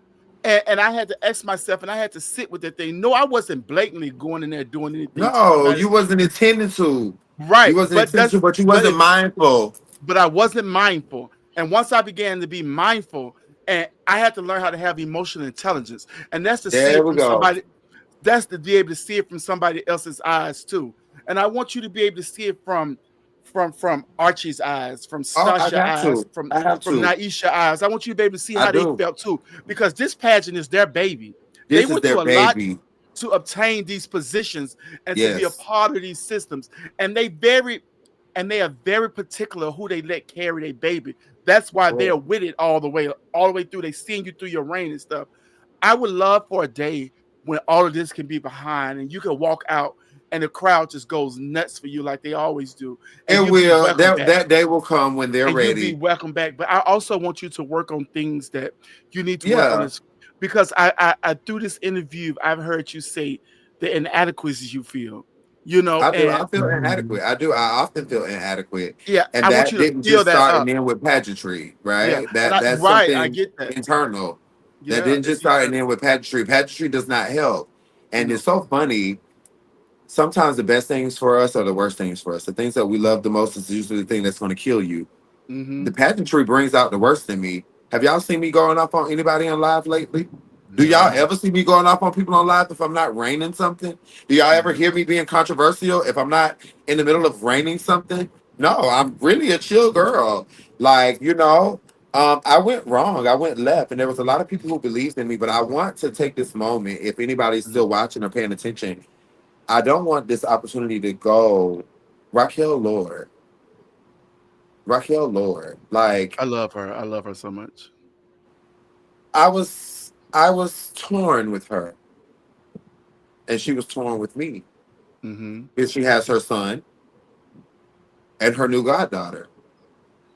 A: Mhm.
B: And I had to ask myself, and I had to sit with that thing. No, I wasn't blatantly going in there doing anything to
A: No,
B: somebody.
A: you wasn't intending to. You
B: Right.
A: wasn't
B: But
A: intending to,
B: that's
A: but you
B: but
A: wasn't
B: it
A: mindful.
B: but I wasn't mindful. And once I began to be mindful, and I had to learn how to have emotional intelligence. And that's to see
A: There
B: it
A: we
B: from
A: go.
B: somebody, that's to be able to see it from somebody else's eyes too. And I want you to be able to see it from Archie's eyes, from
A: Oh, I
B: Stasha
A: got
B: eyes,
A: to.
B: from
A: I have
B: from
A: to.
B: Naisha eyes. I want you to be able to see
A: I
B: how they
A: do.
B: felt too, because this pageant is their baby. They
A: This is
B: went
A: their
B: through a lot
A: baby.
B: to obtain these positions and to be a
A: Yes.
B: part of these systems. And they are very particular who they let carry their baby. That's why they're
A: Oh.
B: with it all the way through. They seeing you through your reign and stuff. I would love for a day when all of this can be behind, and you can walk out and the crowd just goes nuts for you like they always do, and
A: It
B: you'll be
A: will.
B: welcome
A: That
B: back.
A: that day will come when they're
B: And you'll be
A: ready.
B: welcome back. But I also want you to work on things that you need to work on
A: Yeah.
B: this, because I through this interview I've heard you say the inadequacies you feel,
A: I do.
B: and
A: I feel inadequate.
C: Mhm.
A: I do. I often feel inadequate,
B: yeah,
A: and
B: I want
A: that
B: you to
A: didn't
B: feel
A: just
B: that
A: start and
B: up.
A: end with pageantry,
B: Yeah,
A: right?
B: and
A: That's
B: right, I
A: something
B: get that.
A: internal. That
B: Yeah,
A: didn't
B: it's
A: just start and
B: eternal.
A: end with pageantry. Pageantry does not help,
B: You
A: and
B: know.
A: it's so funny. Sometimes the best things for us are the worst things for us. The things that we love the most is usually the thing that's going to kill you. The
B: Mm-hmm.
A: pageantry brings out the worst in me. Have y'all seen me going off on anybody on live lately? Do y'all
B: No.
A: ever see me going off on people on live if I'm not raining something? Do y'all ever
B: No.
A: hear me being controversial if I'm not in the middle of raining something? No, I'm really a chill girl. Like, I went wrong. I went left, and there was a lot of people who believed in me. But I want to take this moment, if anybody's still watching or paying attention, I don't want this opportunity to go. Raquel Lord, Raquel Lord, like
B: I love her so much.
A: I was torn with her, and she was torn with me.
B: Mm-hmm.
A: Because she has her son and her new goddaughter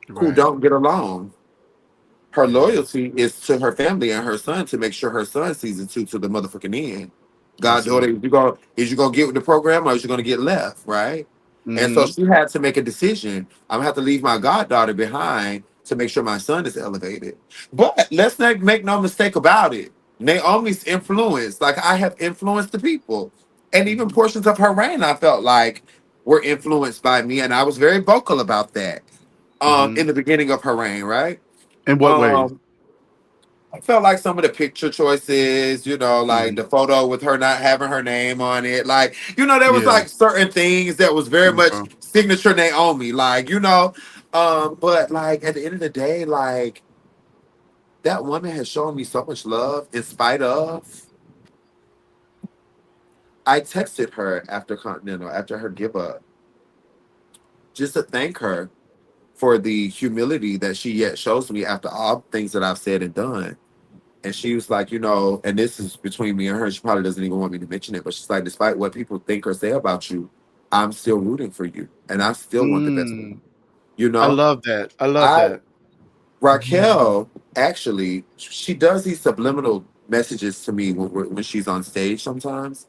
A: who
B: Right.
A: don't get along. Her
B: Yeah.
A: loyalty is to her family and her son to make sure her son sees it to the motherfucking end. Goddaughter,
B: Absolutely.
A: is you gonna get with the program or is you gonna get left, right? And so
B: Mm-hmm.
A: she had to make a decision. I'm gonna have to leave my goddaughter behind to make sure my son is elevated. But let's not make no mistake about it. Naomi's influence, like I have influenced the people. And even
B: Mm-hmm.
A: portions of her reign, I felt like were influenced by me. And I was very vocal about that
B: Mm-hmm.
A: in the beginning of her reign, right?
B: In what ways?
A: Um, I felt like some of the picture choices, like
B: Mm-hmm.
A: the photo with her not having her name on it. Like, there was
B: Yeah.
A: like certain things that was very much
B: Okay.
A: signature Naomi. Like, but like at the end of the day, like that woman has shown me so much love in spite of. I texted her after Continental, after her give up, just to thank her for the humility that she yet shows me after all things that I've said and done. And she was like, and this is between me and her. She probably doesn't even want me to mention it, but she's like, despite what people think or say about you, I'm still rooting for you, and I still want the best for you.
B: Mm,
A: You
B: I
A: know,
B: love that. I love
A: I
B: that.
A: Raquel actually she does these subliminal messages to me when she's on stage sometimes,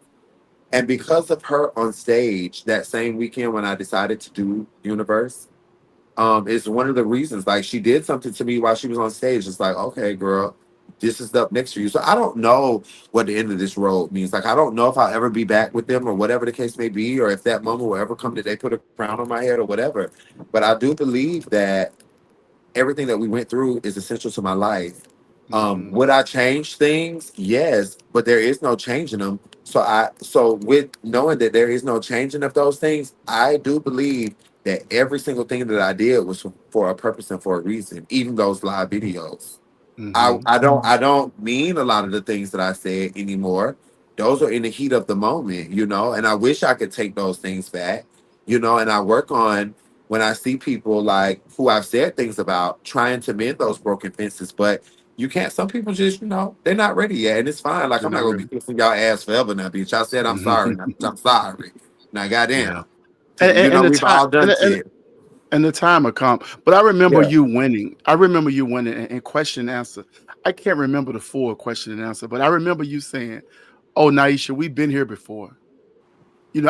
A: and because of her on stage that same weekend when I decided to do Universe, is one of the reasons. Like she did something to me while she was on stage. It's like, okay, girl, this is up next for you. So I don't know what the end of this road means. Like I don't know if I'll ever be back with them or whatever the case may be, or if that moment will ever come that they put a crown on my head or whatever. But I do believe that everything that we went through is essential to my life.
B: Mm,
A: Would I change things? Yes, but there is no changing them. So with knowing that there is no changing of those things, I do believe that every single thing that I did was for a purpose and for a reason. Even those live videos.
B: mm-hmm.
A: I don't mean a lot of the things that I said anymore. Those are in the heat of the moment, and I wish I could take those things back, and I work on when I see people like who I've said things about trying to mend those broken fences, but you can't. Some people just, they're not ready yet, and it's fine. Like
B: They're
A: I'm not
B: not
A: gonna be
B: ready.
A: kissing y'all ass forever now, bitch. I said I'm sorry. Now, bitch, I'm sorry. Now,
B: Yeah.
A: goddamn.
B: And the
A: We've
B: time
A: all done shit.
B: and the time will come. But I remember
A: Yeah.
B: you winning. I remember you winning and question and answer. I can't remember the full question and answer, but I remember you saying, "Oh, Naisha, we've been here before.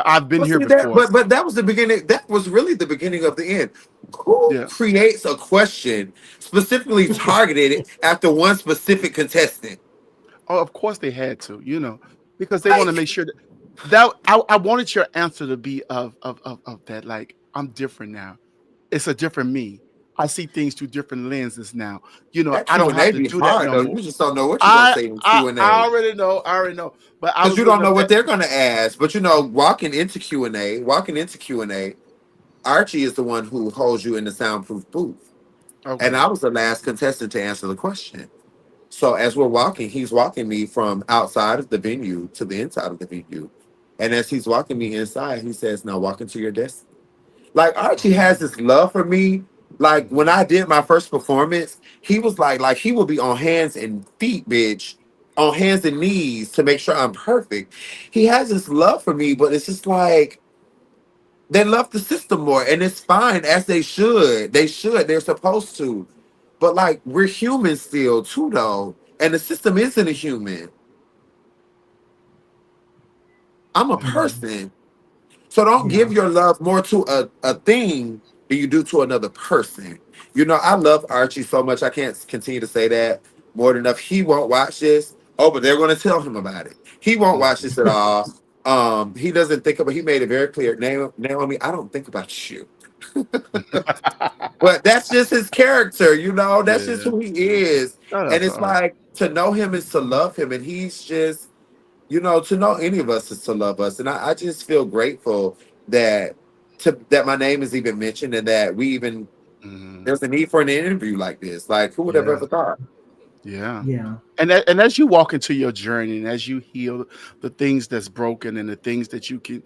B: I've been
A: Well,
B: here
A: see that,
B: before."
A: but that was the beginning. That was really the beginning of the end. Who
B: Yeah.
A: creates a question specifically targeted after one specific contestant?
B: Oh, of course they had to, because they want to
A: Like,
B: make sure that I wanted your answer to be of that. Like, I'm different now. It's a different me. I see things through different lenses now.
A: that
B: I
A: Q
B: don't
A: and
B: have
A: A
B: to
A: be
B: do that
A: hard
B: no
A: though.
B: more.
A: You just don't know what you're gonna
B: I
A: say in
B: I
A: Q and
B: I
A: A
B: already know. I already know. But I
A: because
B: was
A: you
B: looking
A: don't know
B: up
A: what
B: that.
A: they're gonna ask. But walking into Q and A, Archie is the one who holds you in the soundproof booth, and
B: Okay.
A: I was the last contestant to answer the question. So as we're walking, he's walking me from outside of the venue to the inside of the venue. And as he's walking me inside, he says, now walk into your destiny. Like Archie has
B: Okay.
A: this love for me. Like when
B: Mhm.
A: I did my first performance, he was like he would be on hands and feet, bitch, on hands and knees to make sure I'm perfect. He has this love for me, but it's just like they love the system more, and it's fine as they should. They should. They're supposed to. But like we're humans still too, though, and the system isn't a human. I'm a
B: Mhm.
A: person. So don't give
C: Yeah.
A: your love more to a thing than you do to another person. I love Archie so much. I can't continue to say that more than enough. He won't watch this. Oh, but they're going to tell him about it. He won't watch
B: Mhm.
A: this at all. He doesn't think about. He made it very clear. Naomi, I don't think about you. But that's just his character. That's just
B: Yeah.
A: who he is.
B: No,
A: And
B: that's
A: it's
B: all.
A: like to know him is to love him, and he's just to know any of us is to love us. And I just feel grateful that that my name is even mentioned and that we even
B: Mhm.
A: there's a need for an interview like this. Like who would have
B: Yeah.
A: ever thought?
B: Yeah.
C: Yeah.
B: And as you walk into your journey and as you heal the things that's broken and the things that you can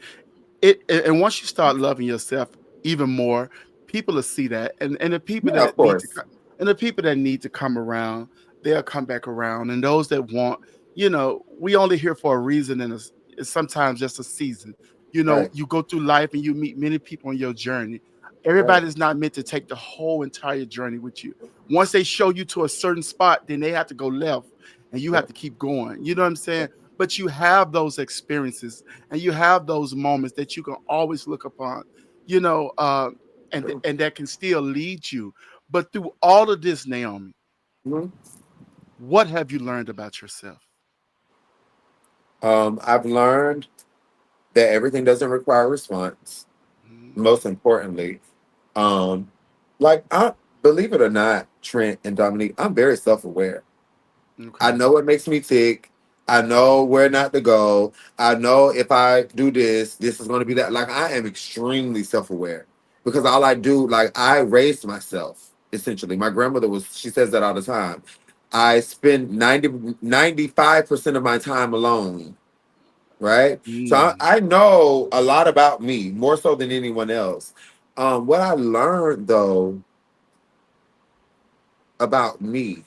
B: and once you start loving yourself even more, people will see that, and the people
A: Yeah, of
B: that need to
A: course.
B: come, and the people that need to come around, they'll come back around, and those that want, we only here for a reason, and it's sometimes just a season.
A: Right.
B: You go through life and you meet many people on your journey.
A: Right.
B: Everybody's not meant to take the whole entire journey with you. Once they show you to a certain spot, then they have to go left, and you have
A: Yep.
B: to keep going. You know what I'm saying? But you have those experiences and you have those moments that you can always look upon, you know, uh,
A: True.
B: and that can still lead you. But through all of this, Naomi,
A: Mhm.
B: what have you learned about yourself?
A: I've learned that everything doesn't require a response.
B: Mhm.
A: Most importantly, um, like I believe it or not, Trent and Dominique, I'm very self-aware. I
B: Okay.
A: know what makes me tick. I know where not to go. I know if I do this, this is going to be that. Like, I am extremely self aware because all I do, like, I raised myself essentially. My grandmother she says that all the time. I spend 95% of my time alone, right? So
B: Mm.
A: I know a lot about me, more so than anyone else. What I learned, though, about me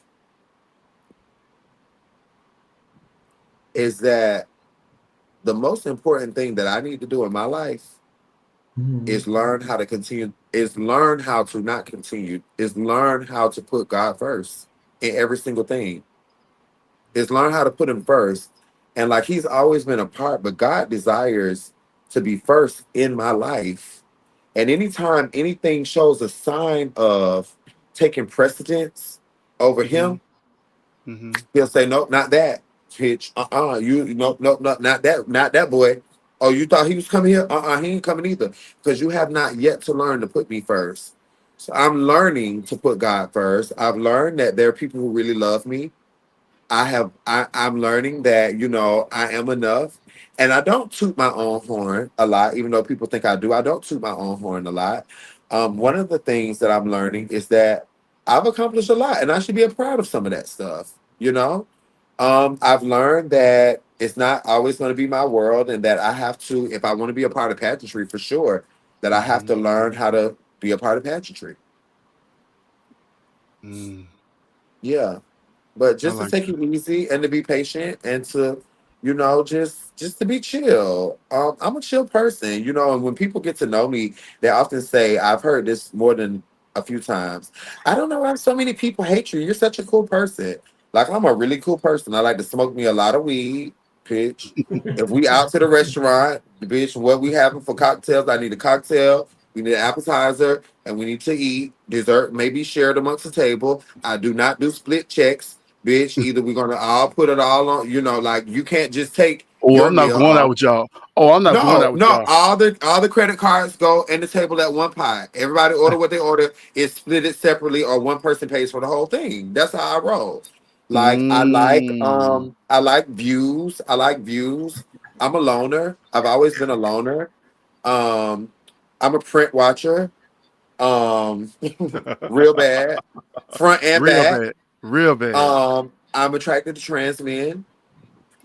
A: is that the most important thing that I need to do in my life
C: Mhm.
A: is learn how to continue, is learn how to not continue, is learn how to put God first in every single thing, is learn how to put him first. And like he's always been a part, but God desires to be first in my life. And anytime anything shows a sign of taking precedence over
B: Mm-hmm.
A: him,
B: Mm-hmm.
A: he'll say, nope, not that. Hitch, you nope, nope, nope, not that boy. Oh, you thought he was coming here? He ain't coming either. Because you have not yet to learn to put me first. So I'm learning to put God first. I've learned that there are people who really love me. I'm learning that, I am enough. And I don't toot my own horn a lot, even though people think I do. I don't toot my own horn a lot. One of the things that I'm learning is that I've accomplished a lot and I should be proud of some of that stuff, you know? I've learned that it's not always going to be my world, and that I have to, if I want to be a part of pageantry for sure, that I have
B: Mm-hmm.
A: to learn how to be a part of pageantry.
B: Mm.
A: Yeah. But
B: I
A: just to
B: like
A: take
B: that.
A: it easy and to be patient and to, just to be chill. I'm a chill person, and when people get to know me, they often say, I've heard this more than a few times. I don't know why so many people hate you. You're such a cool person. Like I'm a really cool person. I like to smoke me a lot of weed, bitch. If we out to the restaurant, bitch, what we having for cocktails? I need a cocktail. We need an appetizer, and we need to eat. Dessert may be shared amongst the table. I do not do split checks, bitch. Either we're gonna all put it all on, like you can't just take
B: Oh,
A: your
B: I'm not
A: meal
B: going out
A: off.
B: with y'all. Oh, I'm not going
A: No,
B: out with
A: no,
B: y'all.
A: all the credit cards go in the table at one pot. Everybody order what they order. It's split it separately, or one person pays for the whole thing. That's how I roll. Like
B: Mm.
A: I like views. I like views. I'm a loner. I've always been a loner. Um, I'm a print watcher. Um, real bad, front and
B: Real
A: back.
B: bad. Real bad.
A: I'm attracted to trans men.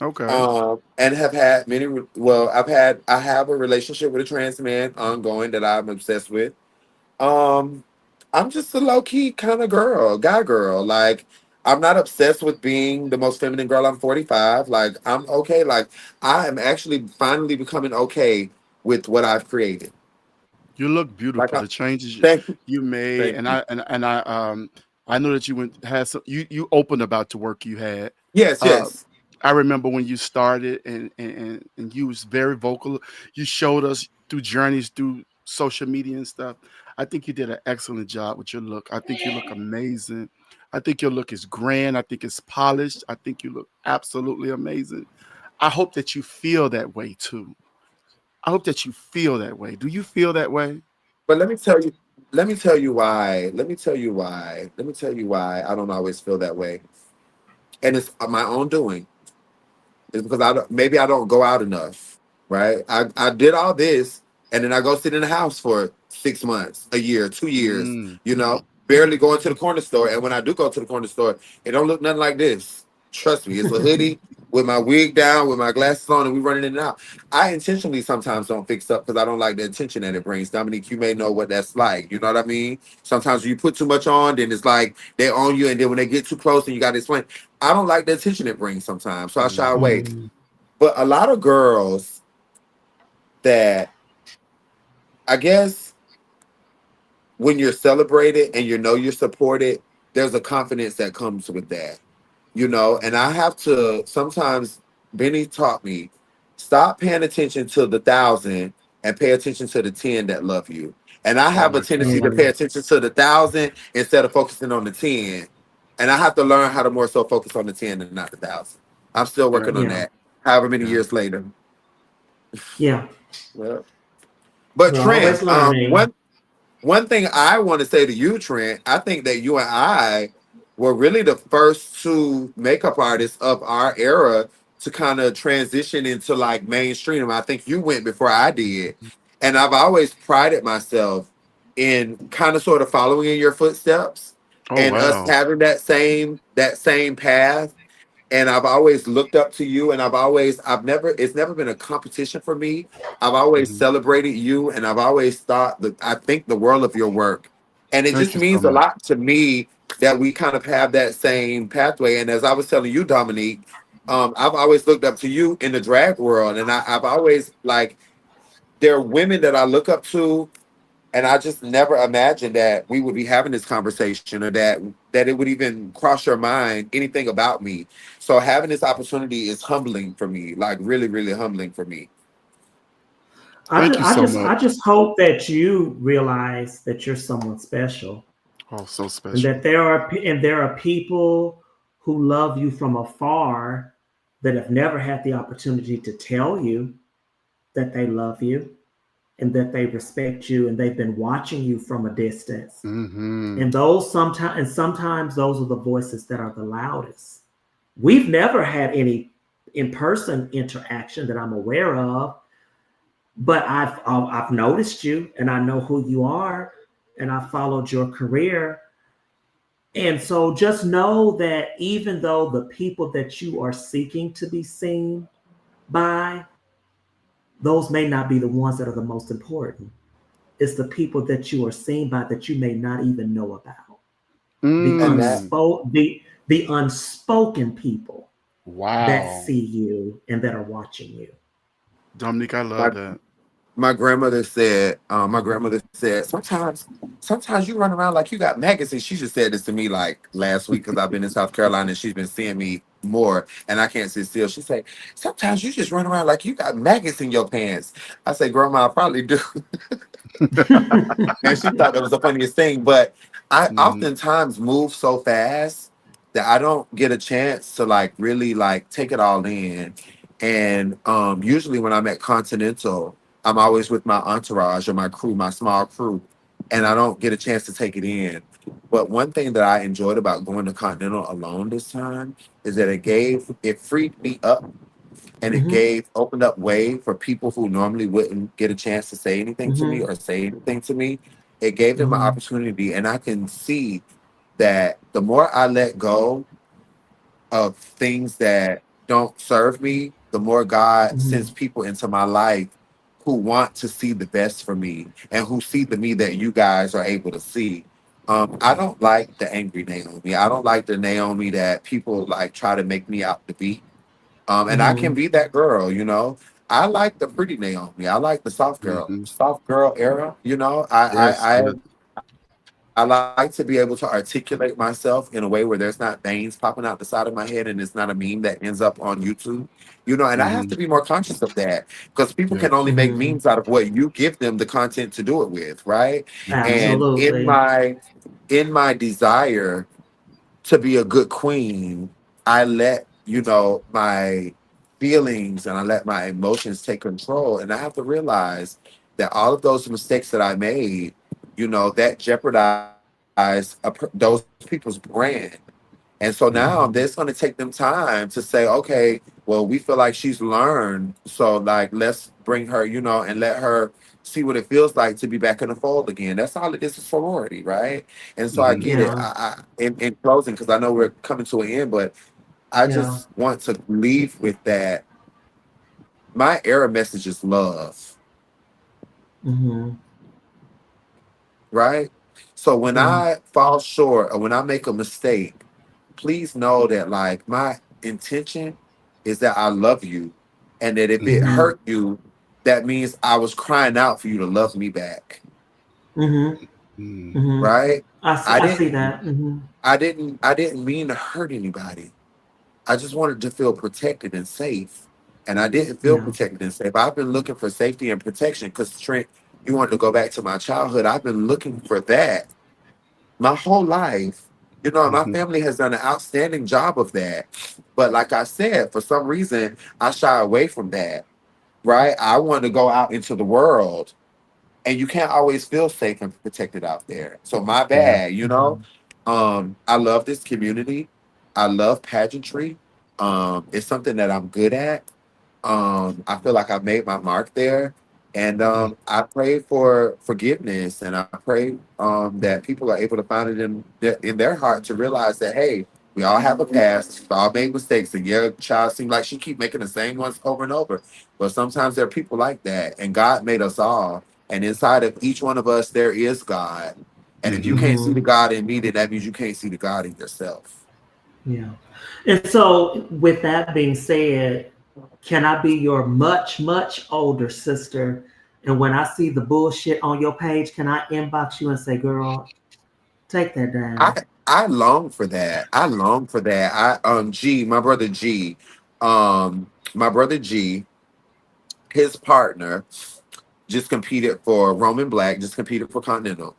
B: Okay.
A: And have had many. I have a relationship with a trans man ongoing that I'm obsessed with. Um, I'm just a low key kind of girl, guy girl. Like I'm not obsessed with being the most feminine girl. I'm 45. Like I'm okay. Like I am actually finally becoming okay with what I've created.
B: You look
A: Like
B: beautiful.
A: I
B: The changes
A: thank you,
B: you made,
A: thank
B: and
A: you.
B: I know that you had some. You opened about the work you had.
A: Yes,
B: Uh,
A: yes.
B: I remember when you started, and you was very vocal. You showed us through journeys through social media and stuff. I think you did an excellent job with your look. I think you look amazing. I think your look is grand. I think it's polished. I think you look absolutely amazing. I hope that you feel that way too. I hope that you feel that way. Do you feel that way?
A: But let me tell you. Let me tell you why. Let me tell you why. Let me tell you why I don't always feel that way, and it's my own doing. It's because maybe I don't go out enough, right? I did all this, and then I go sit in the house for 6 months, a year, 2 years,
B: Mm.
A: barely going to the corner store. And when I do go to the corner store, it don't look nothing like this. Trust me, it's a hoodie with my wig down, with my glasses on, and we running in and out. I intentionally sometimes don't fix up because I don't like the attention that it brings. Dominique, you may know what that's like. You know what I mean? Sometimes when you put too much on, then it's like they're on you, and then when they get too close, and you got to explain. I don't like the attention it brings sometimes, so I shy
B: Mm-hmm.
A: away.
C: Mhm.
A: But a lot of girls that I guess when you're celebrated and you're supported, there's a confidence that comes with that, And I have to sometimes. Benny taught me, stop paying attention to the thousand and pay attention to the 10 that love you. And I
B: Oh
A: have a
B: my
A: tendency to
B: God.
A: pay
C: Mhm.
A: attention to the thousand instead of focusing on the 10. And I have to learn how to more so focus on the 10 and not the thousand. I'm still
B: Yeah.
A: working on
C: Yeah.
A: that. However many
B: Yeah.
A: years later.
C: Yeah.
A: Yeah. But
C: We're
A: Trent,
C: always learning.
A: one thing I want to say to you, Trent, I think that you and I were really the first two makeup artists of our era to kind of transition into like mainstream. I think you went before I did. And I've always prided myself in kind of sort of following in your footsteps
B: Oh
A: and us
B: wow.
A: having that same path. And I've always looked up to you, and it's never been a competition for me. I've always
B: Mhm.
A: celebrated you, and I've always thought that I think the world of your work. And it
B: Thank
A: just
B: you so
A: means a
B: much.
A: lot to me that we kind of have that same pathway. And as I was telling you, Dominique, I've always looked up to you in the drag world, and I've always like there are women that I look up to, and I just never imagined that we would be having this conversation, or that it would even cross your mind anything about me. So having this opportunity is humbling for me, like really, really humbling for me.
B: Thank you so much.
C: I just hope that you realize that you're someone special,
B: Oh, so
C: and
B: special.
C: that there are people who love you from afar that have never had the opportunity to tell you that they love you and that they respect you, and they've been watching you from a distance.
B: Mm-hmm.
C: And sometimes those are the voices that are the loudest. We've never had any in-person interaction that I'm aware of, but I've noticed you, and I know who you are, and I followed your career. And so just know that even though the people that you are seeking to be seen by, those may not be the ones that are the most important. It's the people that you are seen by that you may not even know about. The
A: And that
B: Mm.
C: unspoken the unspoken people that
B: Wow.
C: see you and that are watching you.
B: Dominique, I
A: my
B: love that.
A: my grandmother said, sometimes you run around like you got maggots. And she just said this to me like last week because I've been in South Carolina and she's been seeing me more and I can't sit still. She said, sometimes you just run around like you got maggots in your pants. I say, Grandma, I probably do. And she thought that was the funniest thing. But I
B: Mm-hmm.
A: oftentimes move so fast that I don't get a chance to like really like take it all in. And usually when I'm at Continental, I'm always with my entourage or my crew, my small crew, and I don't get a chance to take it in. But one thing that I enjoyed about going to Continental alone this time is that it freed me up, and it
C: Hmm.
A: opened up way for people who normally wouldn't get a chance to say anything to me
C: Hmm.
A: or say anything to me. It gave them an
C: Hmm.
A: opportunity, and I can see that the more I let go of things that don't serve me, the more God
C: Hmm.
A: sends people into my life who want to see the best for me and who see the me that you guys are able to see. I don't like the angry Naomi. I don't like the Naomi that people like try to make me out to be. And I can
C: Hmm.
A: be that girl, you know. I like the pretty Naomi. I like the
B: Mm-hmm.
A: soft girl era. You know,
B: Yes, yes.
A: I like to be able to articulate myself in a way where there's not veins popping out the side of my head and it's not a meme that ends up on YouTube. You know, and I have
B: Mm-hmm.
A: to be more conscious of that because people can
B: Yes.
A: only make
C: Hmm.
A: memes out of what you give them the content to do it with, right?
B: Mm-hmm.
A: And
C: Absolutely.
A: in my desire to be a good queen, I let, you know, my feelings and I let my emotions take control. And I have to realize that all of those mistakes that I made, you know, that jeopardized those people's brand. And so now that's going to
C: Hmm.
A: take them time to say, okay, well, we feel like she's learned. So, like, let's bring her, you know, and let her see what it feels like to be back in the fold again. That's all it is sorority, right? And so I
B: Mm-hmm.
A: get it.
C: Yeah.
A: In closing, because I know we're coming to an end, but I
C: Yeah.
A: just want to leave with that. My era message is love,
C: Hmm.
A: right? So when
C: Yeah.
A: I fall short or when I make a mistake, please know that like my intention is that I love you, and that if it
B: Mm-hmm.
C: Hmm.
A: hurt you, that means I was crying out for you to love me back,
C: Hmm.
B: Mm-hmm.
C: Hmm.
A: right? I
C: I see
A: didn't
C: that. Hmm.
A: I didn't mean to hurt anybody. I just wanted to feel protected and safe. And I didn't feel
C: Yeah.
A: protected and safe. I've been looking for safety and protection because Trent, you wanted to go back to my childhood. I've been looking for that my whole life. You know, my
B: Mm-hmm.
A: family has done an outstanding job of that. But like I said, for some reason, I shy away from that, right? I want to go out into the world, and you can't always feel safe and protected out there. So my
B: Yeah.
A: bad, you know.
C: Hmm.
A: I love this community. I love pageantry. It's something that I'm good at. I feel like I made my mark there, and I pray for forgiveness, and I pray that people are able to find it in their heart to realize that hey, we all have a past, we all made mistakes, and your child seems like she keep making the same ones over and over. But sometimes there are people like that, and God made us all, and inside of each one of us there is God. And if you
B: Mm-hmm.
A: can't see the
C: Hmm.
A: God in me, then that means you can't see the God in yourself.
C: Yeah. And so, with that being said, can I be your much, much older sister? And when I see the bullshit on your page, can I inbox you and say, girl, take that
A: I
C: down?
A: I long for that. I long for that. My brother G, his partner just competed for Roman Black, just competed for Continental.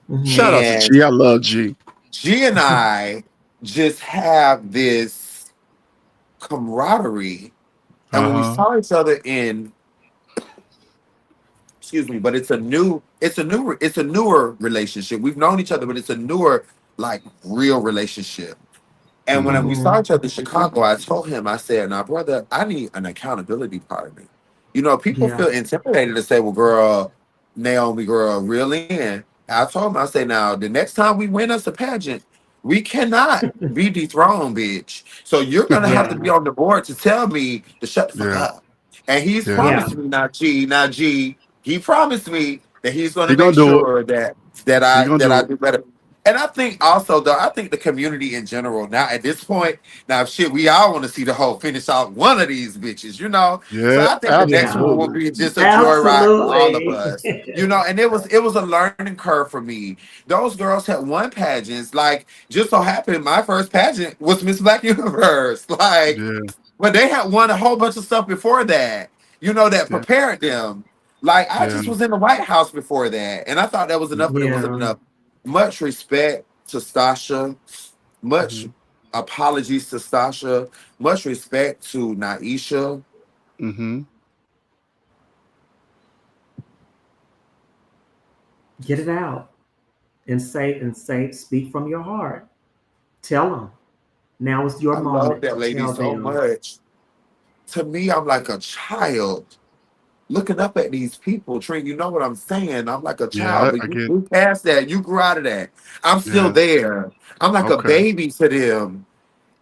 C: Hmm.
B: Shout out to
A: And
B: G. I love G.
A: G and I just have this camaraderie. And when we
B: Uh-huh.
A: saw each other in, excuse me, but it's a newer relationship. We've known each other, but it's a newer, like, real relationship. And when
B: Hmm.
A: we
C: Hmm.
A: saw each other in Chicago, I told him, I said, now, brother, I need an accountability partner. You know, people
C: Yeah.
A: feel intimidated to say, well, girl, Naomi, girl, reel in. I told him, I say, now, the next time we win us a pageant, we cannot be dethroned, bitch. So you're going to have to
C: Yeah.
A: be on the board to tell me to shut the fuck
B: Yeah.
A: up. And he's
B: Yeah.
C: Yeah.
A: promised me, not G, he promised me that he's going to
B: He
A: make
B: gonna do it.
A: sure
B: He gonna
A: that
B: do
A: I
B: it.
A: do better. And I think also though, I think the community in general now at this point, now shit, we all want to see the whole finish off one of these bitches, you know. So
B: Yeah,
A: I think the next
C: Yeah.
A: one will
B: absolutely.
A: be just a joyride for all of
C: Absolutely.
A: us, you know. And it was a learning curve for me. Those girls had won pageants, like just so happened my first pageant was Miss Black Universe, like,
B: Yeah.
A: but they had won a whole bunch of stuff before that, you know, that
B: Yeah.
A: prepared them. Like I
B: Yeah.
A: just was in the White House before that, and I thought that was enough, but it wasn't
C: Yeah.
A: enough. Much respect to Stasha. Much
B: Hmm.
A: apologies to Stasha. Much respect to Naisha.
B: Hmm.
C: Get it out and say, speak from your heart. Tell them. Now is your
A: I love
C: moment to
A: that lady
C: tell
A: so
C: them.
A: much. To me, I'm like a child looking up at these people. Trent, you know what I'm saying? I'm like a child,
B: Yeah,
A: but
B: I
A: you
B: get.
A: grew past that. You grew out of that. I'm still
B: Yeah.
A: there. I'm like a
B: Okay.
A: baby to them.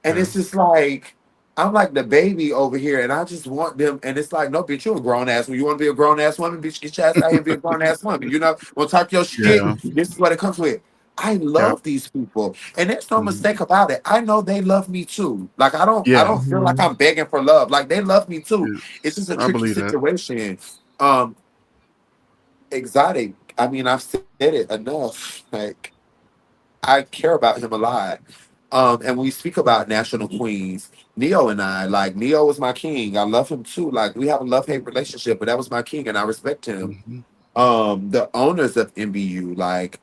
A: And
B: Yeah.
A: it's just like I'm like the baby over here, and I just want them. And it's like, no, bitch, you're a grown ass woman. You want to be a grown ass woman, bitch? Get your ass out here and be a grown ass woman. You know, want to talk your shit?
B: Yeah.
A: This is what it comes with. I
B: Yeah.
A: love these people, and there's no
B: Hmm.
A: mistake about it. I know they love me too. Like I
B: Yeah.
A: don't feel like
C: Mhm.
A: I'm begging for love. Like they love me too.
B: Yeah.
A: It's just a
B: I
A: tricky
B: believe that.
A: situation. Um, Exotic. I mean, I've said it enough. Like I care about him a lot. And we speak about national queens. Neo and I, like Neo was my king. I love him too. Like we have a love hate relationship, but that was my king, and I respect him.
B: Hmm.
A: The owners of MBU, like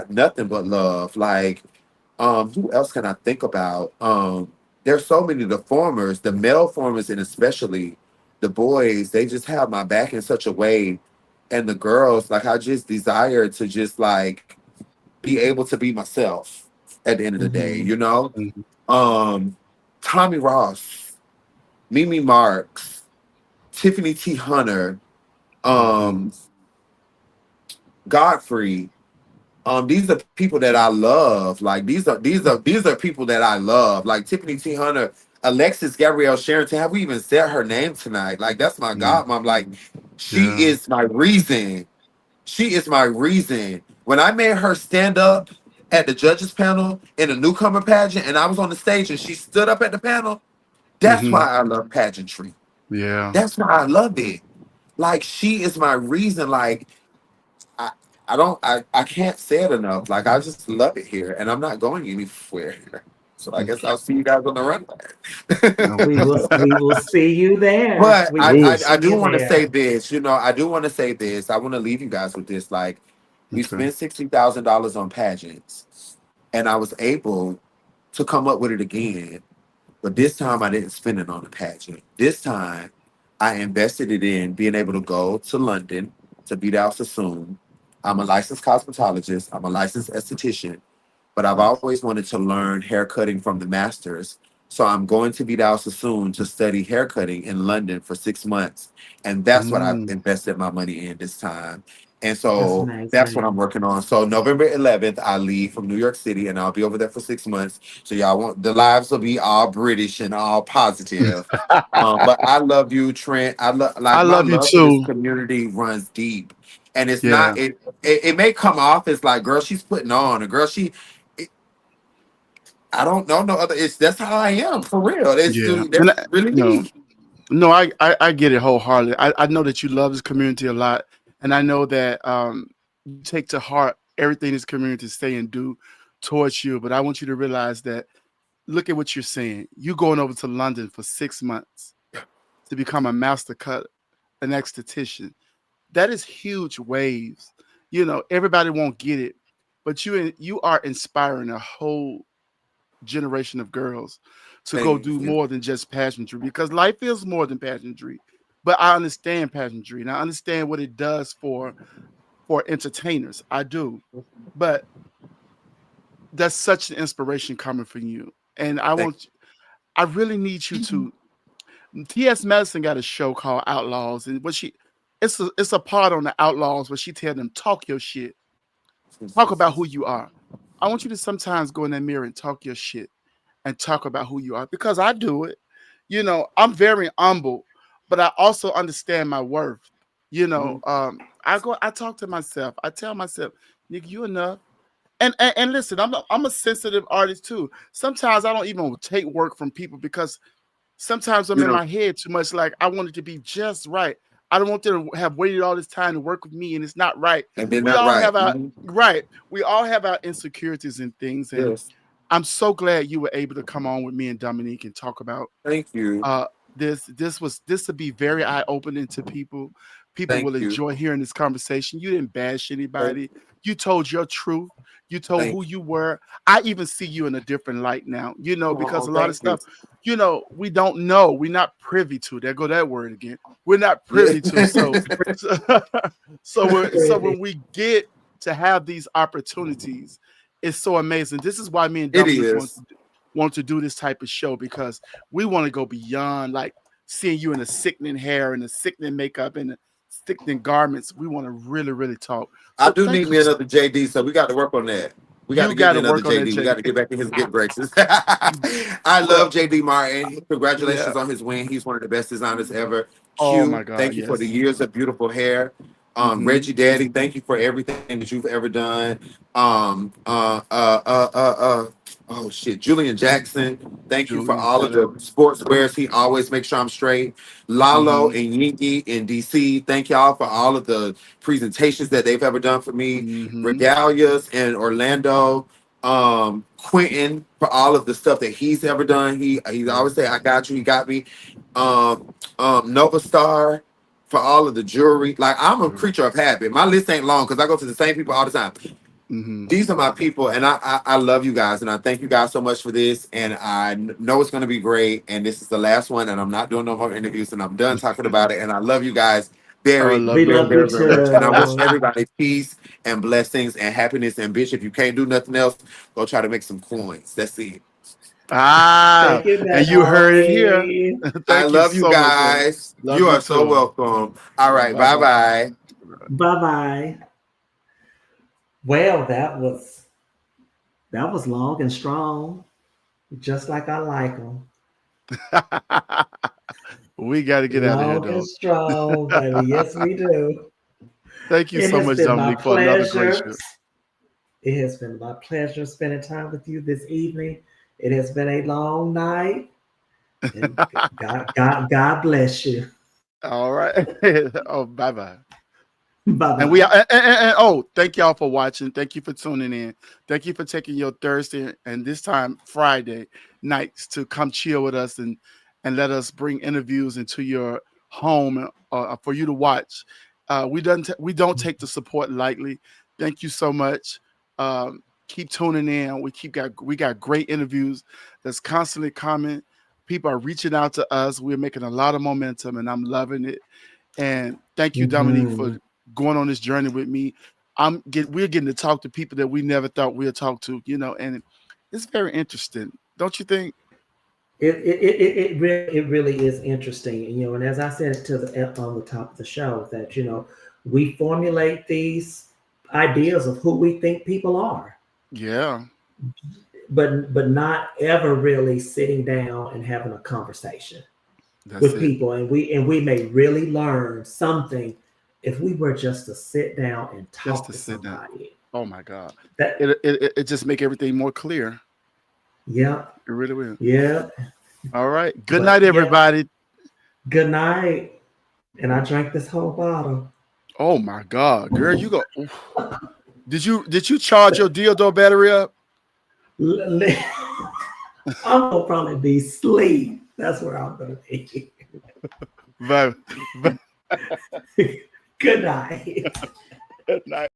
A: nothing but love. Like, who else can I think about? There's so many the formers, the male formers, and especially the boys. They just have my back in such a way, and the girls, like I just desire to just like be able to be myself at the end of the day,
C: Mhm.
A: you know?
B: Hmm.
A: Um, Tommy Ross, Mimi Marks, Tiffany T. Hunter,
B: Hmm.
A: um, Godfrey. These are people that I love. Like these are people that I love. Like Tiffany T. Hunter, Alexis Gabrielle Sherrington. Have we even said her name tonight? Like that's my
B: Yeah.
A: godmom. Like she
B: Yeah.
A: is my reason. She is my reason. When I made her stand up at the judges panel in a newcomer pageant, and I was on the stage and she stood up at the panel, that's
B: Hmm.
A: why I love pageantry.
B: Yeah.
A: That's why I love it. Like she is my reason. Like I, I can't say it enough. Like I just love it here, and I'm not going anywhere here. So I guess
B: Okay.
A: I'll see you guys on the runway.
C: We will.
B: Okay.
C: We will see you there.
A: But
C: We
A: I,
C: will
B: Ooh.
A: I
C: see
A: I do
C: you
A: want to say
C: there.
A: this. You know, I do want to say this. I want to leave you guys with this. Like we
B: Okay.
A: spent $60,000 on pageants, and I was able to come up with it again. But this time I didn't spend it on a pageant. This time I invested it in being able to go to London to be there soon. I'm a licensed cosmetologist. I'm a licensed esthetician, but I've always wanted to learn hair cutting from the masters. So I'm going to be down soon to study hair cutting in London for 6 months. And that's what I've
B: Mm.
A: invested my money in this time. And
C: That's
A: so that's what I'm
C: amazing.
A: working on. So November 11th, I leave from New York City and I'll be over there for 6 months. So y'all want the lives will be all British and all positive. But I love you, Trent. I love
B: I
A: like my
B: love you
A: love for this
B: too.
A: community runs deep. And it's
B: Yeah.
A: not it may come off as like, girl, she's putting on, a girl, she I don't know no other. It's that's how I am for real.
B: Yeah, and
A: That's really
B: no,
A: me.
B: no, I get it wholeheartedly. I know that you love this community a lot, and I know that you take to heart everything this community say and do towards you. But I want you to realize that look at what you're saying. You going over to London for 6 months to become a master cut, an esthetician. That is huge waves. You know, everybody won't get it, but you are inspiring a whole generation of girls to go
A: Thank
B: do
A: you.
B: more than just pageantry because life is more than pageantry. But I understand pageantry and I understand what it does for entertainers. I do. But that's such an inspiration coming from you. And
A: Thank
B: I really need you to T.S. Madison got a show called Outlaws, and it's a part on the Outlaws where she tell them talk your shit,
A: you.
B: talk about who you are. I want you to sometimes go in that mirror and talk your shit and talk about who you are because I do it. You know, I'm very humble, but I also understand my worth. You know,
A: Mhm.
B: I talk to myself. I tell myself, nigga, you enough. And listen, I'm a sensitive artist too. Sometimes I don't even take work from people because sometimes I'm
A: You
B: in
A: know,
B: my head too much. Like I want it to be just right. I don't want them to have waited all this time to work with me, and it's not right.
A: and then
B: We
A: not
B: all
A: right.
B: have our
A: Mhm.
B: right. We all have our insecurities and things, and
A: Yes.
B: I'm so glad you were able to come on with me and Dominique and talk about
A: Thank you.
B: uh this will be very eye opening to people. People will
A: Thank you.
B: enjoy hearing this conversation. You didn't bash
A: Thank,
B: anybody. You told your truth. You told
A: thank
B: who you were. I even see you in a different light now, you know,
A: you.
B: because
A: Oh,
B: a lot of
A: thank you.
B: stuff, you know, we don't know. We're not privy to. There go that word again. We're not
A: Yeah.
B: privy to. So, so
C: Really.
B: when we get to have these opportunities, it's so amazing. This is why me and
A: It
B: Dominique
A: is.
B: want to do this type of show because we want to go beyond like seeing you in a sickening hair and a sickening makeup and a sickening garments. We want to really, really talk.
A: I
B: So
A: do
B: thank
A: need
B: you.
A: me another JD, so we got to work on that. We got
B: You
A: to get
B: got
A: me
B: to
A: another
B: work on that,
A: JD. We got to
B: JD.
A: get back in his good graces. I
B: Well,
A: love JD Martin.
B: yeah.
A: Congratulations on his win. He's one of the best designers ever.
B: Oh my
A: Q,
B: God,
A: thank you for the
B: yes.
A: years of beautiful hair.
B: Hmm.
A: Reggie Daddy, thank you for everything that you've ever done. Um, uh, uh, uh, uh, uh, oh shit, Julian Jackson, thank you for
B: Julian,
A: all of
B: yeah.
A: the sports wears. He always makes sure I'm straight. Lalo
B: Hmm.
A: and Yinky in DC, thank y'all for all of the presentations that they've ever done for me.
B: Hmm.
A: Regalias in Orlando. Quentin for all of the stuff that he's ever done. He's
B: Yeah.
A: always say, "I got you." He got me. Nova Star for all of the jewelry. Like I'm a creature of habit. My list ain't long because I go to the same people all the time.
B: Hmm.
A: These are my people, and I love you guys, and I thank you guys so much for this. And know it's going to be great. And this is the last one, and I'm not doing no more interviews, and I'm done talking about it. And I love you guys
B: Oh, I
A: very,
B: love
C: We
B: you
A: very,
C: love
B: too.
C: you
A: very, very much. And I wish
C: too.
A: everybody peace and blessings and happiness and bitch. If you can't do nothing else, go try to make some coins. That's it.
B: Ah,
C: Thank you,
B: and you heard it here.
C: Naomi.
A: I
B: Thank you
A: love you
B: so much, man.
A: guys.
B: Love
A: You
B: you
A: are so
B: too.
A: welcome. All right,
B: Bye
A: bye
B: bye.
A: bye.
C: Bye bye. Well, that was long and strong, just like I like them.
B: We got to get out of here,
C: Long and
B: though.
C: strong, baby. Yes, we do.
B: Thank you
C: It
B: so
C: has
B: much,
C: been my
B: Dominique, for another great
C: pleasure.
B: show.
C: It has been my pleasure spending time with you this evening. It has been a long night, and God bless you.
B: All right. Oh, bye bye.
C: Bye
B: And we
C: bye.
B: are, and oh, thank y'all for watching. Thank you for tuning in. Thank you for taking your Thursday and this time Friday nights to come chill with us and let us bring interviews into your home for you to watch. We don't take the support lightly. Thank you so much. Keep tuning in. We got great interviews that's constantly coming. People are reaching out to us. We're making a lot of momentum, and I'm loving it. And thank you, Dominique, for
C: Mhm.
B: going on this journey with me. We're getting to talk to people that we never thought we'd talk to, you know, and it's very interesting, don't you think?
C: It really is interesting, and as I said on the top of the show, that we formulate these ideas of who we think people are,
B: Yeah,
C: but not ever really sitting down and having a conversation
B: that's
C: with
B: it.
C: people, and we may really learn something if we were just to sit down and
B: Just
C: talk
B: to
C: to
B: sit down.
C: somebody.
B: Oh my God,
C: That
B: it just make everything more clear.
C: Yep.
B: It really will.
C: Yep.
B: All right. Good
C: But,
B: night,
C: yeah.
B: everybody.
C: Good night. And I drank this whole bottle.
B: Oh my God, girl, you go. Oof. Did you charge your dildo battery up?
C: I'm gonna probably be asleep. That's where I'm gonna be.
B: Bye.
C: Good night.
B: Good night.